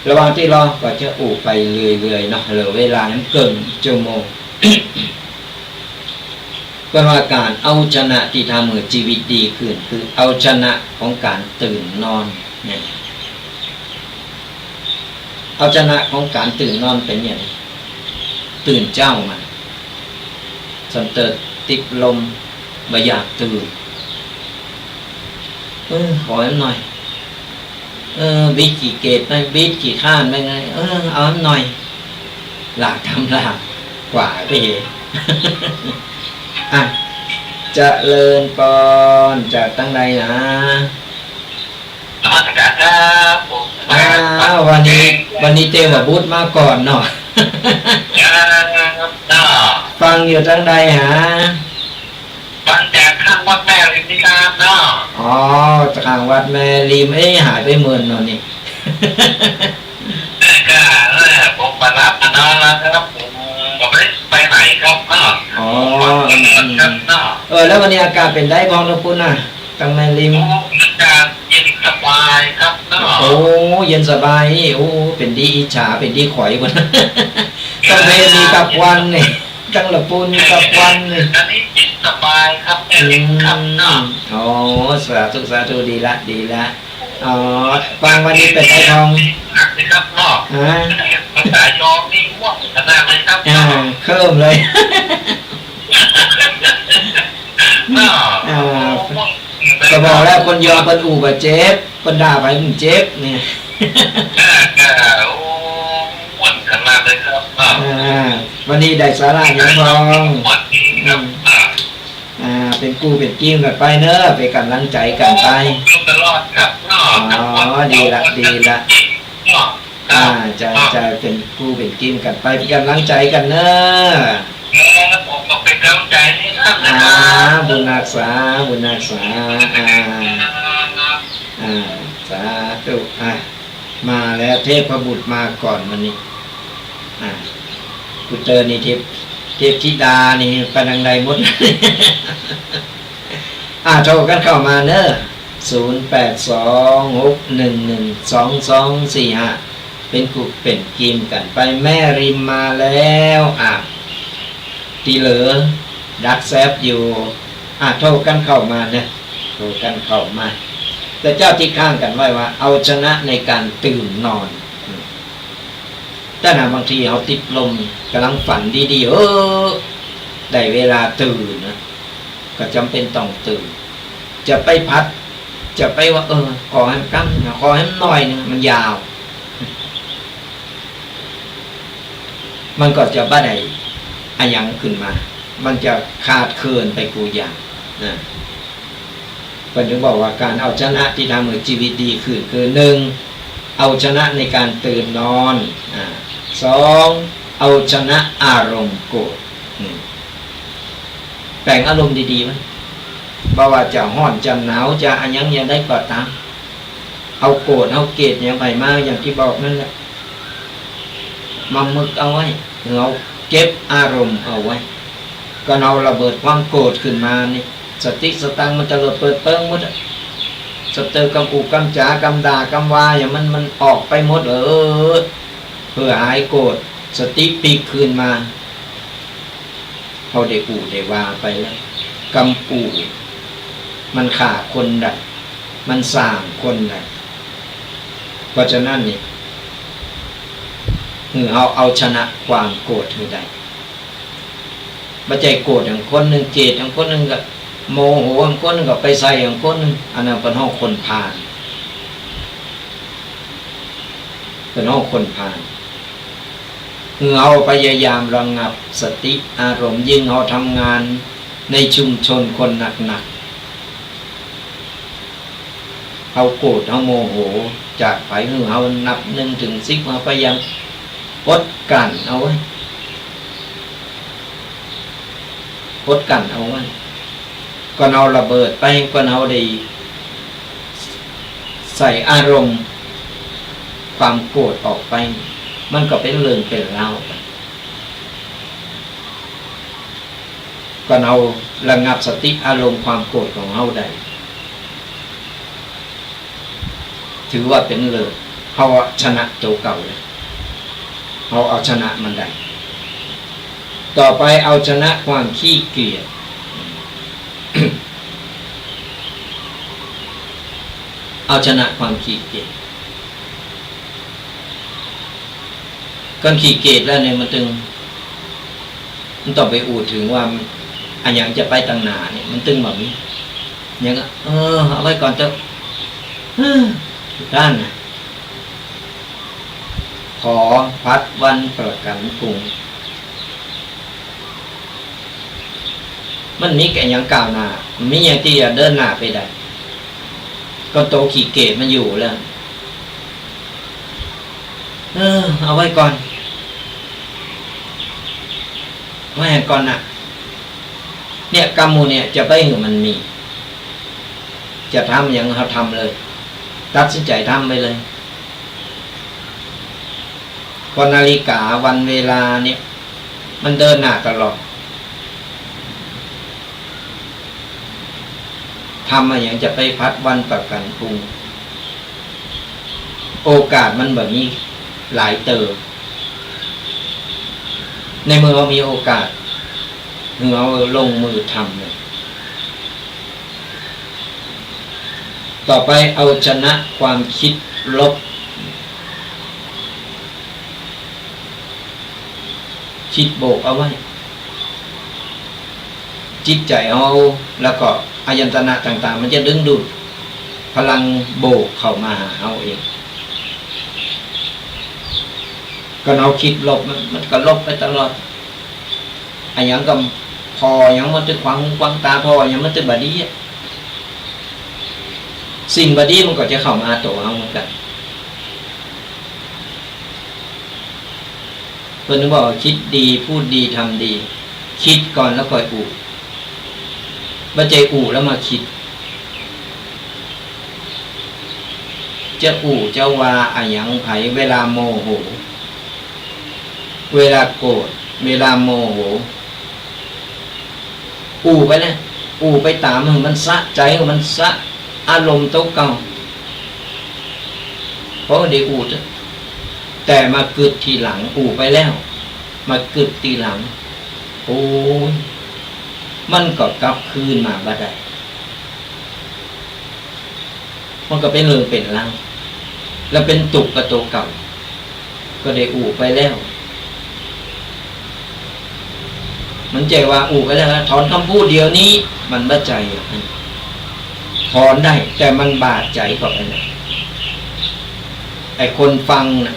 [SPEAKER 2] ระหว่างที่รอก็จะอู่ไปเรื่อยๆเนาะเหลือเวลาให้เกินชั่วโมง เป็นว่าการเอาชนะที่ทำให้ชีวิตดีขึ้นคือเอาชนะของการตื่นนอนเนี่ยเอาชนะของการตื่นนอนเป็นอย่างไรตื่นเจ้ามาสันเติดติดลมไม่อยากตื่นขอหน่อยบิดกี่เกตไหมบิดกี่ข้านไหมไงเอาหน่อยหลากทำหลากกว่าไปเหตุอ่ะเจริญปอนจากตั้งใดนะวันนี้เตวบุตรมาก่อนเนาะ ฟังอยู่ตั้งใดฮะ
[SPEAKER 3] ฟังจากข้างวัดแม่ริมนี่ครับเนาะ
[SPEAKER 2] อ๋อข้างวัดแม่ริมหายไปเมินเนาะนี่
[SPEAKER 3] ก็ผมไปรับนอนแล้วครับผมไม่ได้ไปไหนครับเนาะ
[SPEAKER 2] อ๋อแล้ววันนี้อากาศเป็นได้บ้างนะคุณน่ะตั้งแม่ริม
[SPEAKER 3] อากาศเย็นสบายครับเนาะ
[SPEAKER 2] โอ้เย็นสบายนี่โอ้เป็นดีอิจฉาเป็นดีข่อยบนตั้งแม่มีกับวันนี่ตั้งละปูนกับวันนี่
[SPEAKER 3] อันนี้เย็นสบายครับครับเนาะ
[SPEAKER 2] อ๋อสาธุดีละอ๋อฟังวันนี้เป็นไอ้ทอง
[SPEAKER 3] นะครับเนาะสายทองนี่ม่วงขนาดไหนครับ
[SPEAKER 2] เพิ่มเลย
[SPEAKER 3] เนาะ
[SPEAKER 2] ก็บอกแล้วคนยอคนอู่บาเจ็บคนด่าไปมึงเจ็บเนี่ย
[SPEAKER 3] โอ้ม่วงขนาดเลยครับ
[SPEAKER 2] วันนี้ได้สาระยังพองเป็นกูเป็นกิ้งกันไปเนอะไปกำลังใจกันไป
[SPEAKER 3] ตลอดครับ
[SPEAKER 2] อ๋อดีละจะเป็นกูเป็นกิ้งกันไปเป็นกำลังใจกันเนอะ
[SPEAKER 3] ผมก็เป็นกำลังใจให้ท่านนะครับ
[SPEAKER 2] บุญรักษาสาธุมาแล้วเทพบุตรมาก่อนวันนี้กูเจอนี่เทพธิดานี่ปนังใดมด โทรกันเข้ามาเนอะ0826112245เป็นกุเป็นกิมกันไปแม่ริมมาแล้วที่เหลือดักแซบอยู่โทรกันเข้ามาเนี่ยโทรกันเข้ามาแต่เจ้าที่ข้างกันไว้ว่าเอาชนะในการตื่นนอนแต่บางทีเขาติดลมกำลังฝันดีๆได้เวลาตื่นนะก็จำเป็นต้องตื่นจะไปพัดจะไปว่าขอให้กั้นขอให้หน่อยนึงมันยาวมันก็จะบ้าใดยังขึ้นมามันจะขาดเคินไปกูอย่างนะก็ถึงบอกว่าการเอาชนะที่ทำให้ชีวิตดีขึ้นคือ1เอาชนะในการตื่นนอน2เอาชนะอารมณ์โกรธแปลงอารมณ์ดีๆมั้ยบ่ว่าจะร้อนจะหนาวจะยังได้ก็ตามเอาโกรธเอาเกลียดอย่างไปมาอย่างที่บอกนั่นแหละมามึกเอาไว้เอาเก็บอารมณ์เอาไว้ก็เอาระเบิดความโกรธขึ้นมานี่สติสตังมันจะระเบิดเปิ้งหมดสเตอร์กำกูกำจ๋ากำด่ากำวาอย่างมันออกไปหมดเพื่อหายโกรธสติปีกคืนมาเขาได้กูได้วาไปแล้วกำกูมันฆ่าคนได้มันสร้างคนได้เพราะฉะนั้นนี่เอาชนะความโกรธให้ได้ไม่ใจโกรธอย่างคนหนึ่งเกลียดอย่างคนหนึ่งก็โมโหอย่างคนหนึ่งก็ไปใส่อย่างคนหนึ่งอันนั้นเป็นห้องคนผ่านเป็นห้องคนผ่านเราพยายามระงับสติอารมณ์ยิ่งเราทำงานในชุมชนคนหนักๆเอาโกรธเอาโมโหจากไปเอานับ1 ถึง 10มาพยายามอดกั้นเอาไว้อดกั้นเอาไว้ก็เอาระเบิดไปก็เอาได้ใส่อารมณ์ความโกรธออกไปมันก็เป็นเรื่องเป็นราวไปก็เอาระงับสติอารมณ์ความโกรธของเราได้ถือว่าเป็นเลิศ เขาชนะตัวเก่าเลยเขาเอาชนะมันได้ต่อไปเอาชนะความขี้เกียจ เอาชนะความขี้เกียจก่อนขี้เกียจแล้วเนี่ยมันต้องไปอูดถึงว่าอันอย่างจะไปตั้งหนาเนี่ยมันตึงแบบนี้อย่างเอาไว้ก่อนเถอะด้านนะขอพัดวันประกันกรุงมันมีแก่ยังก้าวหน้ามันมีอย่างที่จะเดินหน้าไปได้ก็โตขี้เกียจมันอยู่แล้วเอาไว้ก่อนไว้ก่อนนะเนี่ยกรรมมูเนี่ยจะไปเห็นมันมีจะทำอย่างเขาทำเลยตัดสินใจทำไปเลยพอนาฬิกาวันเวลาเนี่ยมันเดินหน้าตลอดทำมาอย่างจะไปพัดวันประกันพรุ่งโอกาสมันแบบนี้หลายเติบในเมื่อเรามีโอกาสเราลงมือทำเลยต่อไปเอาชนะความคิดลบคิดโบกเอาไว้จิตใจเอาแล้วก็อายันตนะต่างๆมันจะดึงดูดพลังโบกเข้ามาหาเอาเองก็เอาคิดลบมันก็ลบไปตลอดอันอย่างก็พออย่างมันจะขวางตาพออย่างมันจะบดีสิ่งบดีมันก็จะเข้ามาตัวเอาเหมือนกันเพื่อนบอกคิดดีพูดดีทำดีคิดก่อนแล้วค่อยอู่บัจเจอู่แล้วมาคิดจะอู่จะว่าอันอย่างไผเวลาโมโหเวลาโกรธเวลาโมโหอู่ไปนะอู่ไปตามมันสะใจมันสะอารมณ์ตกเก่าเพราะได้อู่แต่มาเกิดทีหลังอู่ไปแล้วมาเกิดทีหลังโอ้ยมันก็กลับคืนมาบ่ได้มันก็เป็นเรื่องเป็นร่างแล้วเป็นตุกกระโตเก่าก็ได้อู่ไปแล้วมันใจว่าอู่ไปแล้วถอนคำพูดเดียวนี้มันบาดใจถอนได้แต่มันบาดใจกับไอ้นี่ไอ้คนฟังน่ะ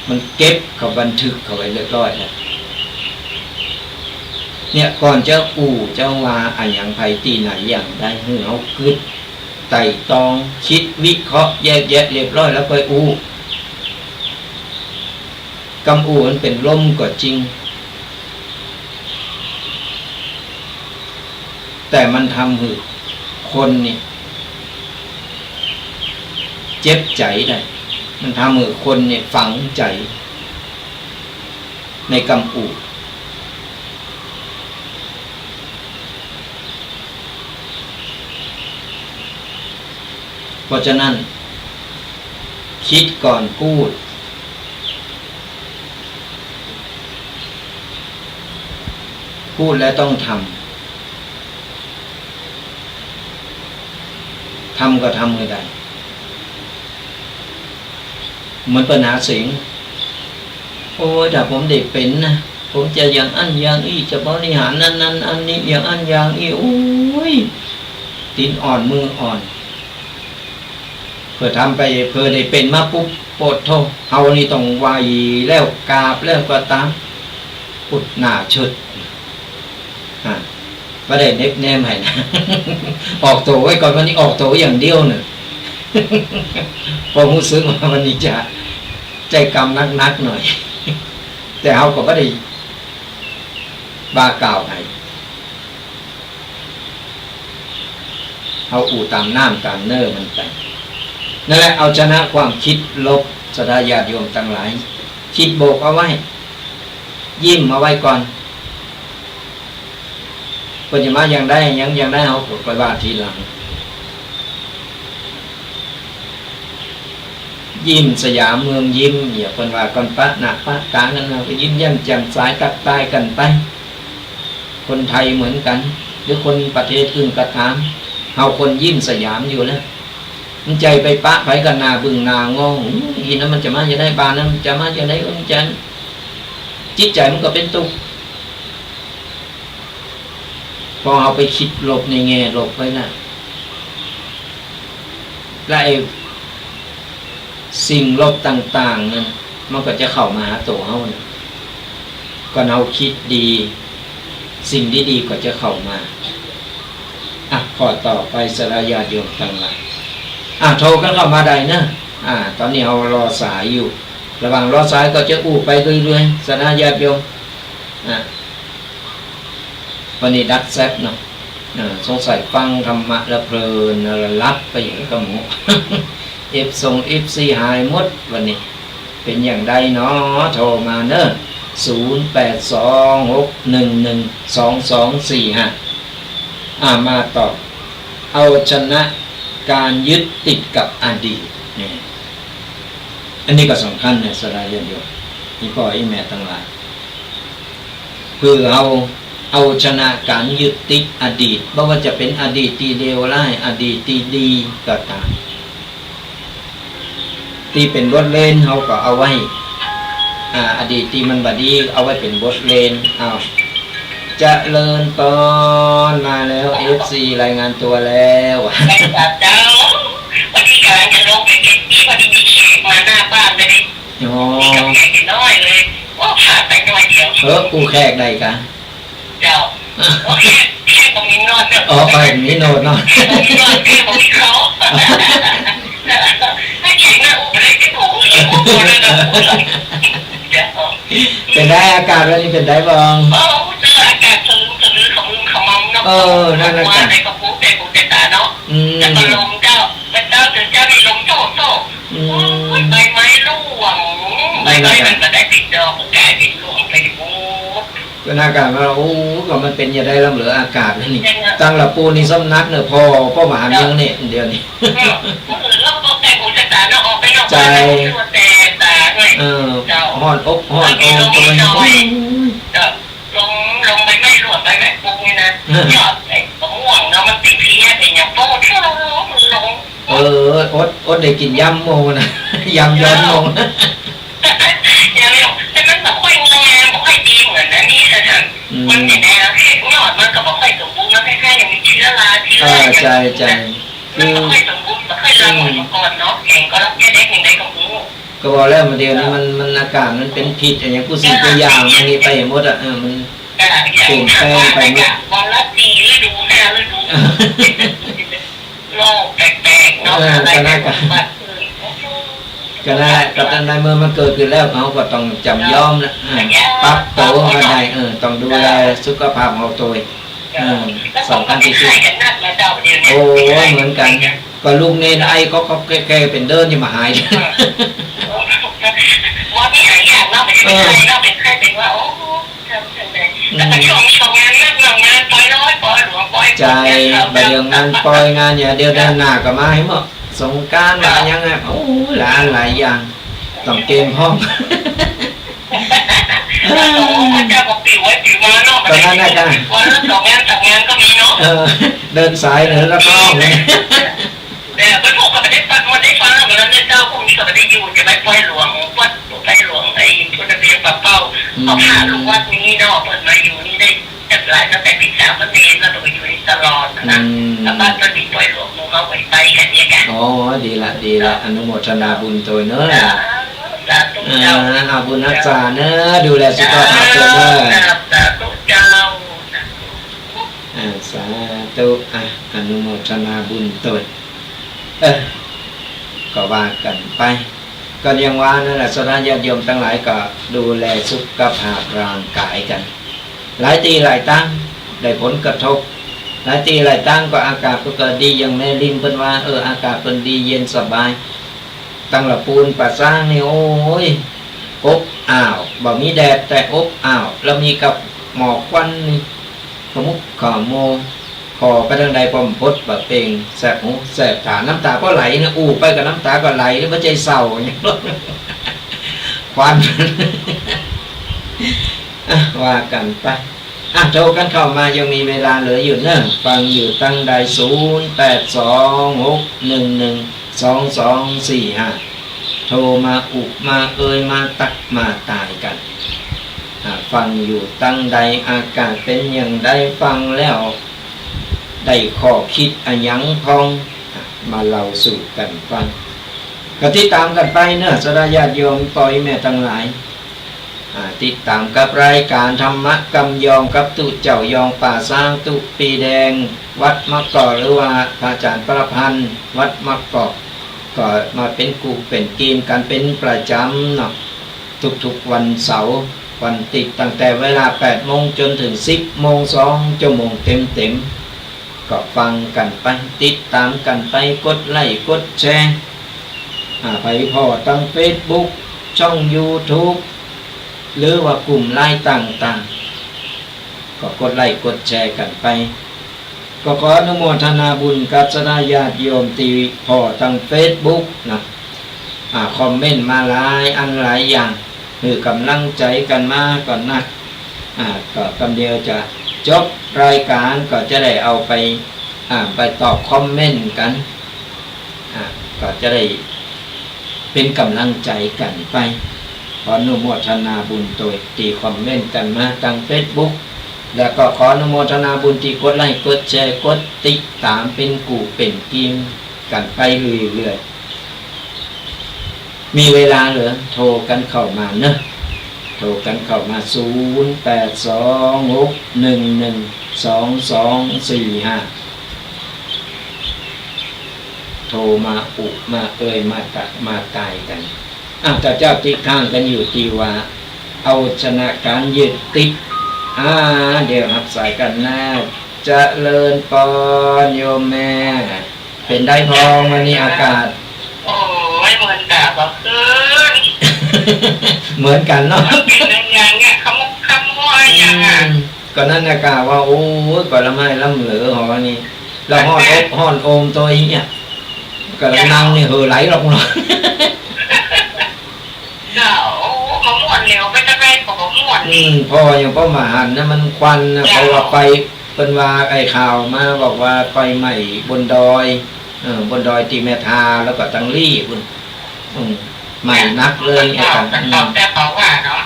[SPEAKER 2] มันเก็บกับบันทึกเขาไว้เรียบร้อยแล้วเนี่ยก่อนจะอู่จะว่าอันอย่างไผตีไหนอย่างได้เหือเอาคิดไต่ตองคิดวิเคราะห์แยกแยะเรียบร้อยแล้วค่อยอู่กำอู่มันเป็นลมก็จริงแต่มันทำให้คนนี่เจ็บใจได้มันทำให้คนเนี่ยฝังใจในกำอู่เพราะฉะนั้นคิดก่อนพูดพูดแล้วต้องทำก็ทำไม่ได้เหมือนปัญหาเสียงโอ้ยถ้าผมเด็กเป็นนะผมจะอย่างอันอย่างอี้จะบริหารนั้นอันนี้อย่างอันอย่างอี้โอ้ยตีนอ่อนมืออ่อนเพื่อทำไปเพื่อได้เป็นมาปุ๊บปวดโทเฮานี่ต้องวายแล้วกราบแล้วก็ตามอุดหน้าชุดไม่ได้เน็บแนมให้นะ ออกตัวไว้ก่อนวันนี้ออกตัวอย่างเดียวเนี่ย พอรู้สึกว่าวันนี้จะใจกรรมนักหน่อย แต่เขาก็ไม่ได้บากล่าวให้เขาอู่ตามน้ำตามเนื้อมันไปนั่นแหละเอาชนะความคิดลบศรัทธาญาติโยมทั้งหลายคิดโบกเอาไว้ยิ้มเอาไว้ก่อนปัจจุบันยังได้เขาปล่อยว่าทีหลัง ยิ้มสยามเมืองยิ้มอย่าคนว่าก่อนปะหนักปะกลางกันเราก็ยิ้มแย้มแจ่มใสตักตายกันไปคนไทยเหมือนกันหรือคนประเทศอื่นก็ตามเฮาคนยิ้มสยามอยู่แล้วมันใจไปปะไปกันนาบึงนางงอีนั้นมันจะมาจะได้บานนั้นจะมาจะได้จันจิตใจมันก็เป็นตุกพอเอาไปคิดหลบในแง่หลบไว้นะและไอ้สิ่งลบต่างๆนั้นมันก็จะเข้ามาหาตัวเฮานะก่อนเอาคิดดีสิ่งดีๆก็จะเข้ามาขอต่อไปสลายาโยมทั้งหลายโทรกันเข้ามาได้นะตอนนี้เรารอสายอยู่ระหว่างรอสายก็จะอู้ไปเรื่อยๆสลายาโยมวันนี้ดักแซบเนาะสงสัยฟังธรรมะแล้วเพลินแล้วรับไปอย่างกระหมูF4 หายหมดวันนี้เป็นอย่างใดเนาะโทรมาเนอะ0826112245มาตอบเอาชนะการยึดติดกับอดีตเนี่ยอันนี้ก็สำคัญนะสลายโยมนี่พ่อไอ้แม่ทั้งหลายคือเอาชนะการยึดติดอดีตไม่ว่าจะเป็นอดีตที่เลวร้ายอดีตที่ดีก็ตามที่เป็นบทเรียนเขาก็เอาไว้อดีตที่มันบดีเอาไว้เป็นบทเรียนจะเลิญตอนมาแล้ว FC รายงานตัวแล้ว
[SPEAKER 3] เจ้าวันที่กำลังจะลงไปเก็บที่วันที่มีเขกมาหน้าบ้านเลยมีกับแขกน้อยเลยว่าผ่าไปหน่อยเดียว
[SPEAKER 2] กูแขกใดกัน
[SPEAKER 3] เจ้าแค่ตรงนี้นอนเนี่ย
[SPEAKER 2] ไปนี้นอน
[SPEAKER 3] ตรงนี้นอนแค่ตรงนี้เขาให้แขกหน้าอุปเลยที่ผมเลยนะ
[SPEAKER 2] เป็นได้อากาศวันนี้เป็นได้บ้าง
[SPEAKER 3] เจออากาศสลือของมัมเนาะ
[SPEAKER 2] นั่นแหละ
[SPEAKER 3] ว่าในกระปุกเต็ตาเนาะแล้วก็ลมเจ้ามีลมโตใบไม้ร่วงใบไม้มันก็ได้ติดดอกกายติดร่วงไปดิบู
[SPEAKER 2] ก็อากาศมาก็มันเป็นยังไงลำเหลืออากาศนี่ตั้งละปูนี่สำนักเนี่ยพ่อมหาเมืองเนี่ยเดี๋ยวนี้
[SPEAKER 3] แล้วก็แต่หูตาเนาะออกไปนอก
[SPEAKER 2] ใจ
[SPEAKER 3] ตาด้วย
[SPEAKER 2] ห่อนอกห่อนโอตัว
[SPEAKER 3] นี้ลงไปไม่รวดไปไหมปุ๊บนี่นะยอดไอ้ม่วงเนาะมันติดเพี้ยเป็นอย่างโตเท่ามันลง
[SPEAKER 2] อดได้กินยำโมนะยำย้อนโม
[SPEAKER 3] อย่างนี้แต่มันแบบค่อยงามแบบค่อยดีเหมือนอันนี้แต่ท่านมันเนี่ยนะยอดมันก็แบบค่อยสมบูรณ์มันคล้ายๆอย่างมีเชื้อรา
[SPEAKER 2] ใจ
[SPEAKER 3] มันค่อยสมบูรณ์แบบค่อยรังเหมือนก่อนเนาะเองก็รับแค่ได้อย่างใดก็รู้
[SPEAKER 2] ก็บอกแล้วมาเดียวนี้มันอากาศมันเป็นผิดอย่างกูสิ่งตัวอย่างอันนี้ไปหมดมันเปลี่ยนแปลงไปหมด
[SPEAKER 3] วันละ4 ฤดู5 ฤดูโลกแปลกๆเนาะอะไร
[SPEAKER 2] ก็ได้กับในเมื่อมันเกิดขึ้นแล้วเขาก็ต้องจำยอมนะปรับตัวกันได้ต้องดูแลสุขภาพของตัวสำคัญที่สุดโอ้เหมือนกันก็ลูกเนนไอก็แก่เป็นเดินยังมาหาย
[SPEAKER 3] ว่าไม่หายอยากเล่าเป็นใครเล่าเป็นใครเป็นว่าโอ้แต่ช่วงงานนักงานปล่อยน้อยปล่อยหลวงปล่อย
[SPEAKER 2] ใจไปเรื่องงานปล่อยงานอย่าเดียวด้านหน้าก็มาให้หมดสงการมายังไงโอ้หลายอย่างต้องเกมห้อง
[SPEAKER 3] เจ้าบอกปิวไว้ปิวมาเนาะ
[SPEAKER 2] ตอนนั้นนะจ๊ะ
[SPEAKER 3] วันละ2 งาน3 งานก็มีเนาะ
[SPEAKER 2] เดินสายเหนือรับรองเลย
[SPEAKER 3] เนี่ยเป็นพวกก็ไม่ได้ฟังเหมือนนั้นเจ้าพวกนี้ก็ไม่ได้อยู่จะไม่ปล่อยหลวงวัดไอ้พุทธเบียร์ปะเป้าเอาผ่าลูกวัดนี้เนาะเปิดมาอยู่นี่ได้จัดหลายตั้งแต่ปี3มันเองก็ต้องไปอยู่นี่ตลอดนะแล้วบ้านก็ดีปล่อยหลวงมูเขาไปกันเนี่ยกัน
[SPEAKER 2] ดีละอนุโมทนาบุญตัวเนอะบุญรักษาเนอะดูแลสุขภาพตัวเนอะสาธุอนุโมทนาบุญตัวก็ว่ากันไปก็ยังว่านั่นแหละสระญาติโยมทั้งหลายก็ดูแลสุขภาพร่างกายกันหลายตีหลายตั้งได้ผลกระทบหลายตีหลายตั้งก็อากาศก็เกิดดีอย่างแม่ริมเป็นว่าอากาศเป็นดีเย็นสบายตั้งละปูนป่าสร้างนี่โอ้ยอบอ้าวบ่มีแดดแต่อบอ้าวแล้วมีกับหมอกควันนี่ขมุกขโม พอไปทางใดพอมพดแบบเองแสบหูแสบตาน้ำตาก็ไหลนะอู้ไปกับน้ำตาก็ไหลแล้วมันใจเศร้าอย่างนี้ควัน ว่ากันไปโทรกันเข้ามายังมีเวลาเหลืออยู่เนอะฟังอยู่ตั้งใด0826112245โทรมาอุมาเอ่ยมาตักมาตายกันฟังอยู่ตั้งใดอากาศเป็นอย่างใดฟังแล้วได้ข้อคิดอันยังพองมาเล่าสู่กันฟังก็ติดตามกันไปเนอะสดาญาติโยมปล่อยแม่ทั้งหลายติดตามกับรายการธรรมะกำยองกับตุเจ้ายองป่าสร้างตุปีแดงวัดมะกอกหรือว่าพระอาจารย์ประพันธ์วัดมะกอกก็มาเป็นกูเป็นกีมกันเป็นประจำเนาะทุกๆวันเสาร์วันติดตั้งแต่เวลา 8 โมงจนถึง 10 โมง2 ชั่วโมงเต็มก็ฟังกันไปติดตามกันไปกดไลค์กดแชร์ไปพอตั้ง Facebook ช่อง YouTube หรือว่ากลุ่มไลน์ต่างๆก็กดไลค์กดแชร์กันไปก็ขออนุโมทนาบุญกับสดาญาติโยมที่พอตั้ง Facebook นะคอมเมนต์มาหลายอันหลายอย่างคือกำลังใจกันมาก่อนนะก็คำเดียวจะจบรายการก็จะได้เอาไปตอบคอมเมนต์กันก็จะได้เป็นกำลังใจกันไปขออนุโมทนาบุญโดยที่คอมเมนต์กันมาทาง Facebook แล้วก็ขออนุโมทนาบุญที่กดไลค์กดแชร์กดติดตามเป็นกูเป็นกิมกันไปเรื่อยๆมีเวลาเหลือโทรกันเข้ามาเนอะโทรกันเข้ามา0826112245โทรมาอุมาเอ่ยมาตักมาตายกันแต่เจ้าติดข้างกันอยู่ที่ว่าเอาชนะการยึดติดเดี๋ยวรับสายกันนะเจริญปอนโยมแม่เป็นได้พองวันนี้อากาศ
[SPEAKER 3] โอ้ยเหมือนแต่แบบคืน
[SPEAKER 2] เหมือนกันเนาะ
[SPEAKER 3] เป็นอย่างเงี้ยขมุกขมัวอย่างเงี้ย
[SPEAKER 2] ก็นั่นอากาศว่าโอ้ยก่อนละไม่ล่ำเหลือหอนี่แล้วห้อนโอมตัวเนี่ยก็ละนั่งนี่เหอไหลลงเนาะ
[SPEAKER 3] มะม่วนเร็วไปจะไปกับมะม่วนนี่
[SPEAKER 2] พออย่างพ่อมาหันนะมันควันนะเพราะว่าไปเป็นว่าไอ้ข่าวมาบอกว่าไฟไหม้บนดอยที่แม่ทาแล้วก็ตังลี่คุณใหม่นักเลยไอ้กัน
[SPEAKER 3] แต่เขาว่าเนาะ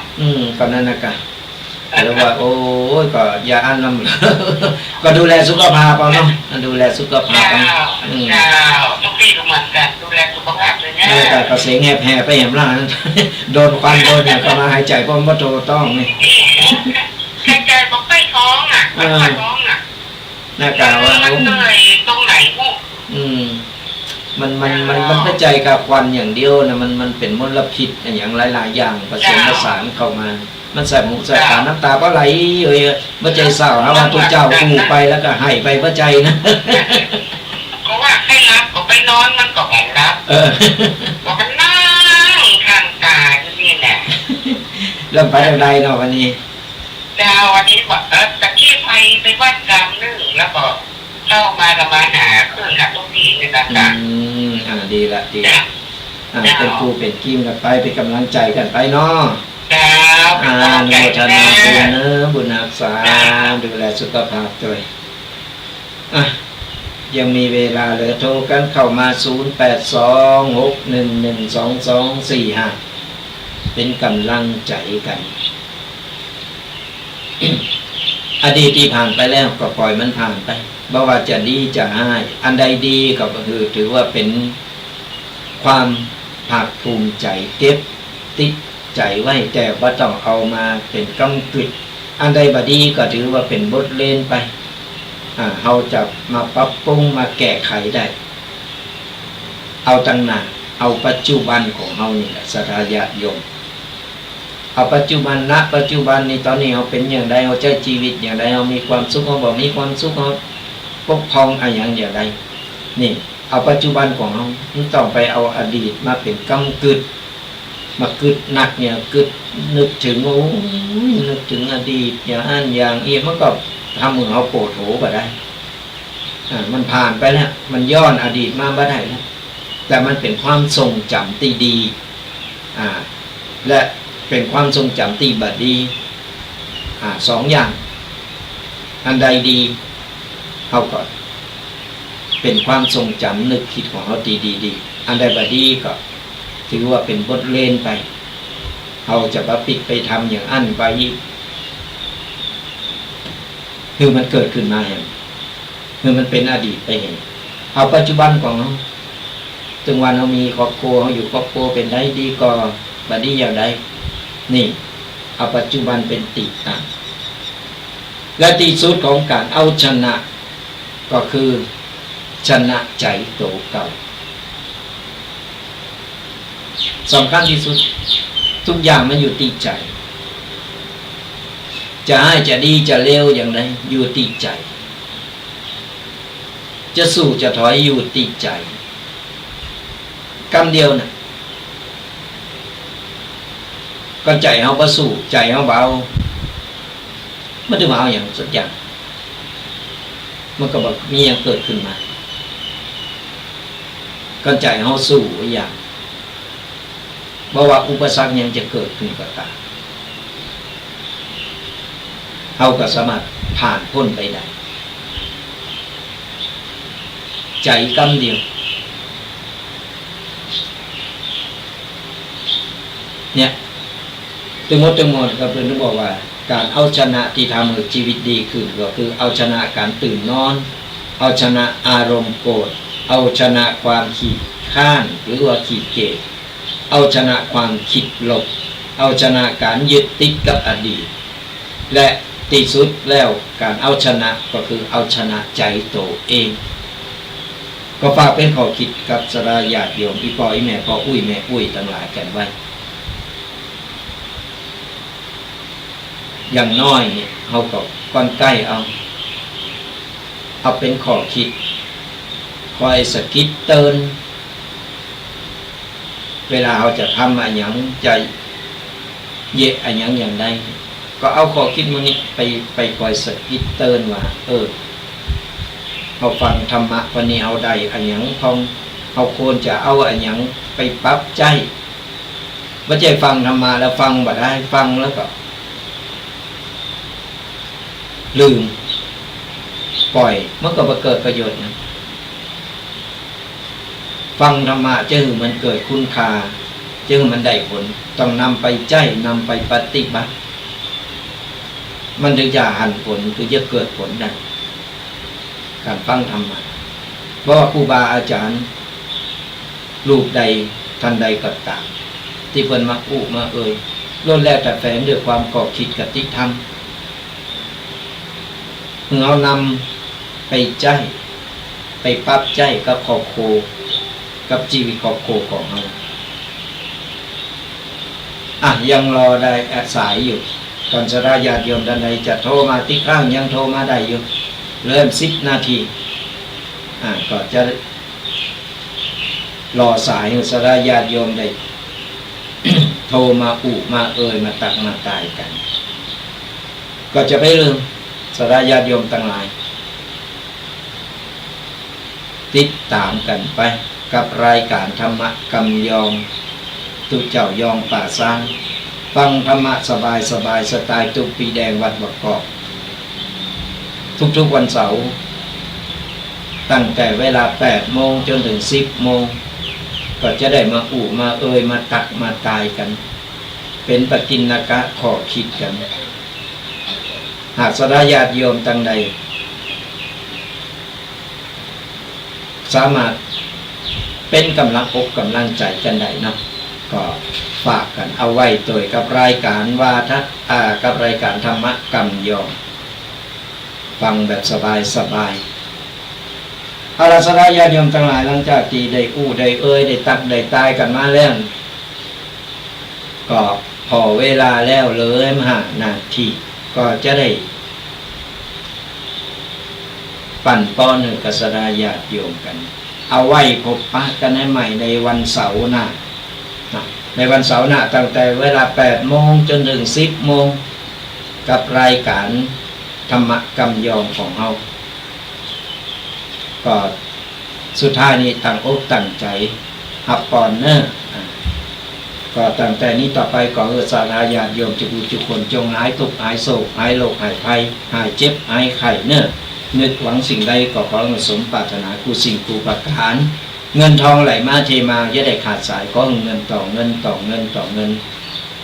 [SPEAKER 2] ก็นั่นนะกันแล้วว่าโอ้ยก็อย่าอันน้ำก็ดูแลสุขภาพเอาเนาะดูแลสุขภาพเอา
[SPEAKER 3] ทุกที่ก็เหมือนกันดูแลสุขภาพเลยเนี่ย
[SPEAKER 2] แต่ก็เสียงแห่ไปแหมล่างโดนควันโดนเนี่ยก็มาหายใจเพราะว่าโตต้องนี่
[SPEAKER 3] หายใจบอกไปท้องท้อง
[SPEAKER 2] หน้ากากว่า
[SPEAKER 3] มันเลยตรงไหนพวก
[SPEAKER 2] มันไปใจกับควันอย่างเดียวนะมันเป็นมลพิษอย่างหลายๆอย่างผสมผสานเข้ามามันแสบหูแสบตาน้ำตาก็ไหลเมื่อใจเศร้านะว่าตัวเจ้าอูไปแล้วก็ให้ไปเมื่อใจนะ
[SPEAKER 3] ก็ว่าให้รับก็ไปนอนมันก็ไม่รับก็มันนั่งข้างตานี่แหละ
[SPEAKER 2] เริ่มไปทางใดเนาะวันนี้
[SPEAKER 3] วันนี้บอกตะกี้ไปวัดกรรมนึงแล้วก็เข้ามากับมาหาเครื่องหัดทุกทีในต่าง
[SPEAKER 2] ดีละเป็นครูเป็นกิมกันไปเป็นกำลังใจกันไปเนาะโมทนาบุญเนอะบุญรักษาดูแลสุขภาพด้วยยังมีเวลาเหลือโทรกันเข้ามา0826112245เป็นกำลังใจกัน อดีตที่ผ่านไปแล้วก็ปล่อยมันผ่านไปบ่ว่าจะดีจะร้ายอันใดดีก็คือถือว่าเป็นความภาคภูมิใจเก็บติดใจไว้แต่ว่าต้องเอามาเป็นกำกึดอันใดบดีก็ถือว่าเป็นบทเรียนไปเราจะมาปรับปรุงมาแก้ไขได้เอาตั้งหน้าเอาปัจจุบันของเรานี่แหละศรัทธาญาติโยมเอาปัจจุบันณปัจจุบันนี้ตอนนี้เราเป็นอย่างไรเราใช้ชีวิตอย่างไรเรามีความสุขเราบอกมีความสุขเราปกครองอะไรอย่างไรนี่เอาปัจจุบันของเราไม่ต้องไปเอาอดีตมาเป็นกำกึดมากึดหนักเนี่ยกึดนึกถึงโอ้นึกถึงอดีตอย่างอันอย่างมันก็ทำมือเขาโปรโถไปได้ มันผ่านไปแล้วมันย้อนอดีตมาบ่ได้แล้วแต่มันเป็นความทรงจำที่ดีและเป็นความทรงจำที่บดีสองอย่างอันใดดีเขาก็เป็นความทรงจำนึกคิดของเขาดีอันใดบดีก็ถือว่าเป็นบทเรียนไปเขาจะมาปิดไปทำอย่างอันไปคือมันเกิดขึ้นมาเห็นคือมันเป็นอดีตไปเห็นเอาปัจจุบันของเราถึงวันเรามีครอบครัวเราอยู่ครอบครัวเป็นได้ดีก็บดีอย่างใดนี่เอาปัจจุบันเป็นติตั้งและที่สุดของการเอาชนะก็คือชนะใจโตเก่าสำคัญที่สุดทุกอย่างมันอยู่ที่ใจจะให้จะดีจะเลวอย่างไรอยู่ที่ใจจะสู้จะถอยอยู่ที่ใจคำเดียวนะก็ใจเขาบ่สู้ใจเขาเบาไม่ได้มาเอาอย่างสักอย่างมันก็แบบมีอย่างเกิดขึ้นมาก็ใจเขาสู้อย่างเพราะว่าอุปสรรคยังจะเกิดขึ้นก็ตามเขาก็สามารถผ่านพ้นไปได้ใจคำเดียวเนี่ยทั้งหมดก็เป็นต้องบอกว่าการเอาชนะที่ทำให้ชีวิตดีขึ้นก็คือเอาชนะการตื่นนอนเอาชนะอารมณ์โกรธเอาชนะความขี้ข้านหรือว่าขี้เกียจเอาชนะความคิดลบเอาชนะการยึดติดกับอดีตและที่สุดแล้วการเอาชนะก็คือเอาชนะใจตัวเองก็ฝากเป็นข้อคิดกับสราญาติโยมอีพ่ออีแม่พ่ออุ้ยแม่อุ้ยทั้งหลายกันไว้อย่างน้อยเนี่ยเขาก็ก้อนใกล้เอาเป็นข้อคิดคอยสะกิดเตือนเวลาเขาจะทำอะไรอย่างจะเยะอะไรอย่างใดก็เอาข้อคิดมันนี้ไปคอยสะกิดเตือนว่าเขาฟังธรรมะวันนี้เอาใดอะไรอย่างเขาควรจะเอาอะไรอย่างไปปรับใจไม่ใช่ฟังธรรมะแล้วฟังบ่ได้ฟังแล้วก็ลืมปล่อยมันก็บ่เกิดประโยชน์นะฟังธรรมะจึงมันเกิดคุณค่าจึงมันได้ผลต้องนำไปใจนำไปปฏิบัติมันถึงจะหันผลถึงจะเกิดผลได้การฟังธรรมะเพราะว่าครูบาอาจารย์รูปใดท่านใดก็ตามที่เพิ่นมาอู้มาล้วนแล้วแต่แฝงด้วยความก่อคิดกติธรรมเรานำไปใจไปปรับใจกับครอบครัวกับชีวิตครอบครัวของเรายังรอได้สายอยู่ตอนสราญาติโยมท่านใดจะโทรมาที่ข้างยังโทรมาได้อยู่เริ่ม10 นาทีก็จะรอสายสราญาติโยมได้ โทรมาอุมามาตักมาตายกันก็จะไปลืมสราญาติโยมทั้งหลายติดตามกันไปกับรายการธรรมะกำยองตุเจ้ายองป่าสร้างฟังธรรมะสบายสไตล์ตุกปีแดงวัดบกกอกทุกวันเสาร์ตั้งแต่เวลา8 โมงจนถึง10 โมงก็จะได้มาอุมามาตักมาตายกันเป็นปฏิณกะขอคิดกันหากสราญาติโยมตั้งใดสามารถเป็นกำลังอกกำลังใจกันได้นะก็ฝากกันเอาไว้ตัวกับรายการกับรายการธรรมะกำยองฟังแบบสบายอาราสราญาติโยมทั้งหลายหลังจากที่ได้อู้ได้ได้ตักได้ตายกันมาแล้วก็พอเวลาแล้วเลย5 นาทีก็จะได้ปั่นป้อนกับสราญาติโยมกันเอาไว้พบปะกันให้ใหม่ในวันเสาร์หน้าในวันเสาร์หน้าตั้งแต่เวลา8 โมงจนถึง10 โมงกับรายการธรรมะกำยองของเรา ก็สุดท้ายนี้ตั้งอกตั้งใจหับปอนเนอะก็ตั้งแต่นี้ต่อไปก็สาราญาติโยมทุกคนจงหายทุกข์หายโศกหายโรคหายภัยหายเจ็บหายไข้เนอะนึกหวังสิ่งใดก็ขอสมปรารถนากูสิ่งกูประการเงินทองไหลมาเทมาอย่าได้ขาดสายก็เงินต่อเงินต่อเงินต่อเงิน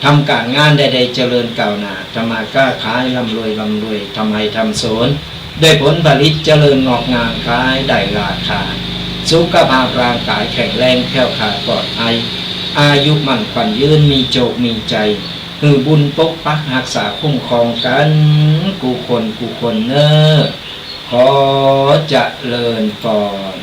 [SPEAKER 2] ทำการงานใดๆเจริญก้าวหน้าทำมาค้าขายร่ำรวยทำให้ทำสวนได้ผลผลิตเจริญงอกงามขายได้ราคาสุขภาพร่างกายแข็งแรงแข็งขาดปลอดภัยอายุมั่นขวัญยืนมีโจกมีใจคือบุญปกปักรักษาคุ้มครองกันกูคนเนอขอเจริญพร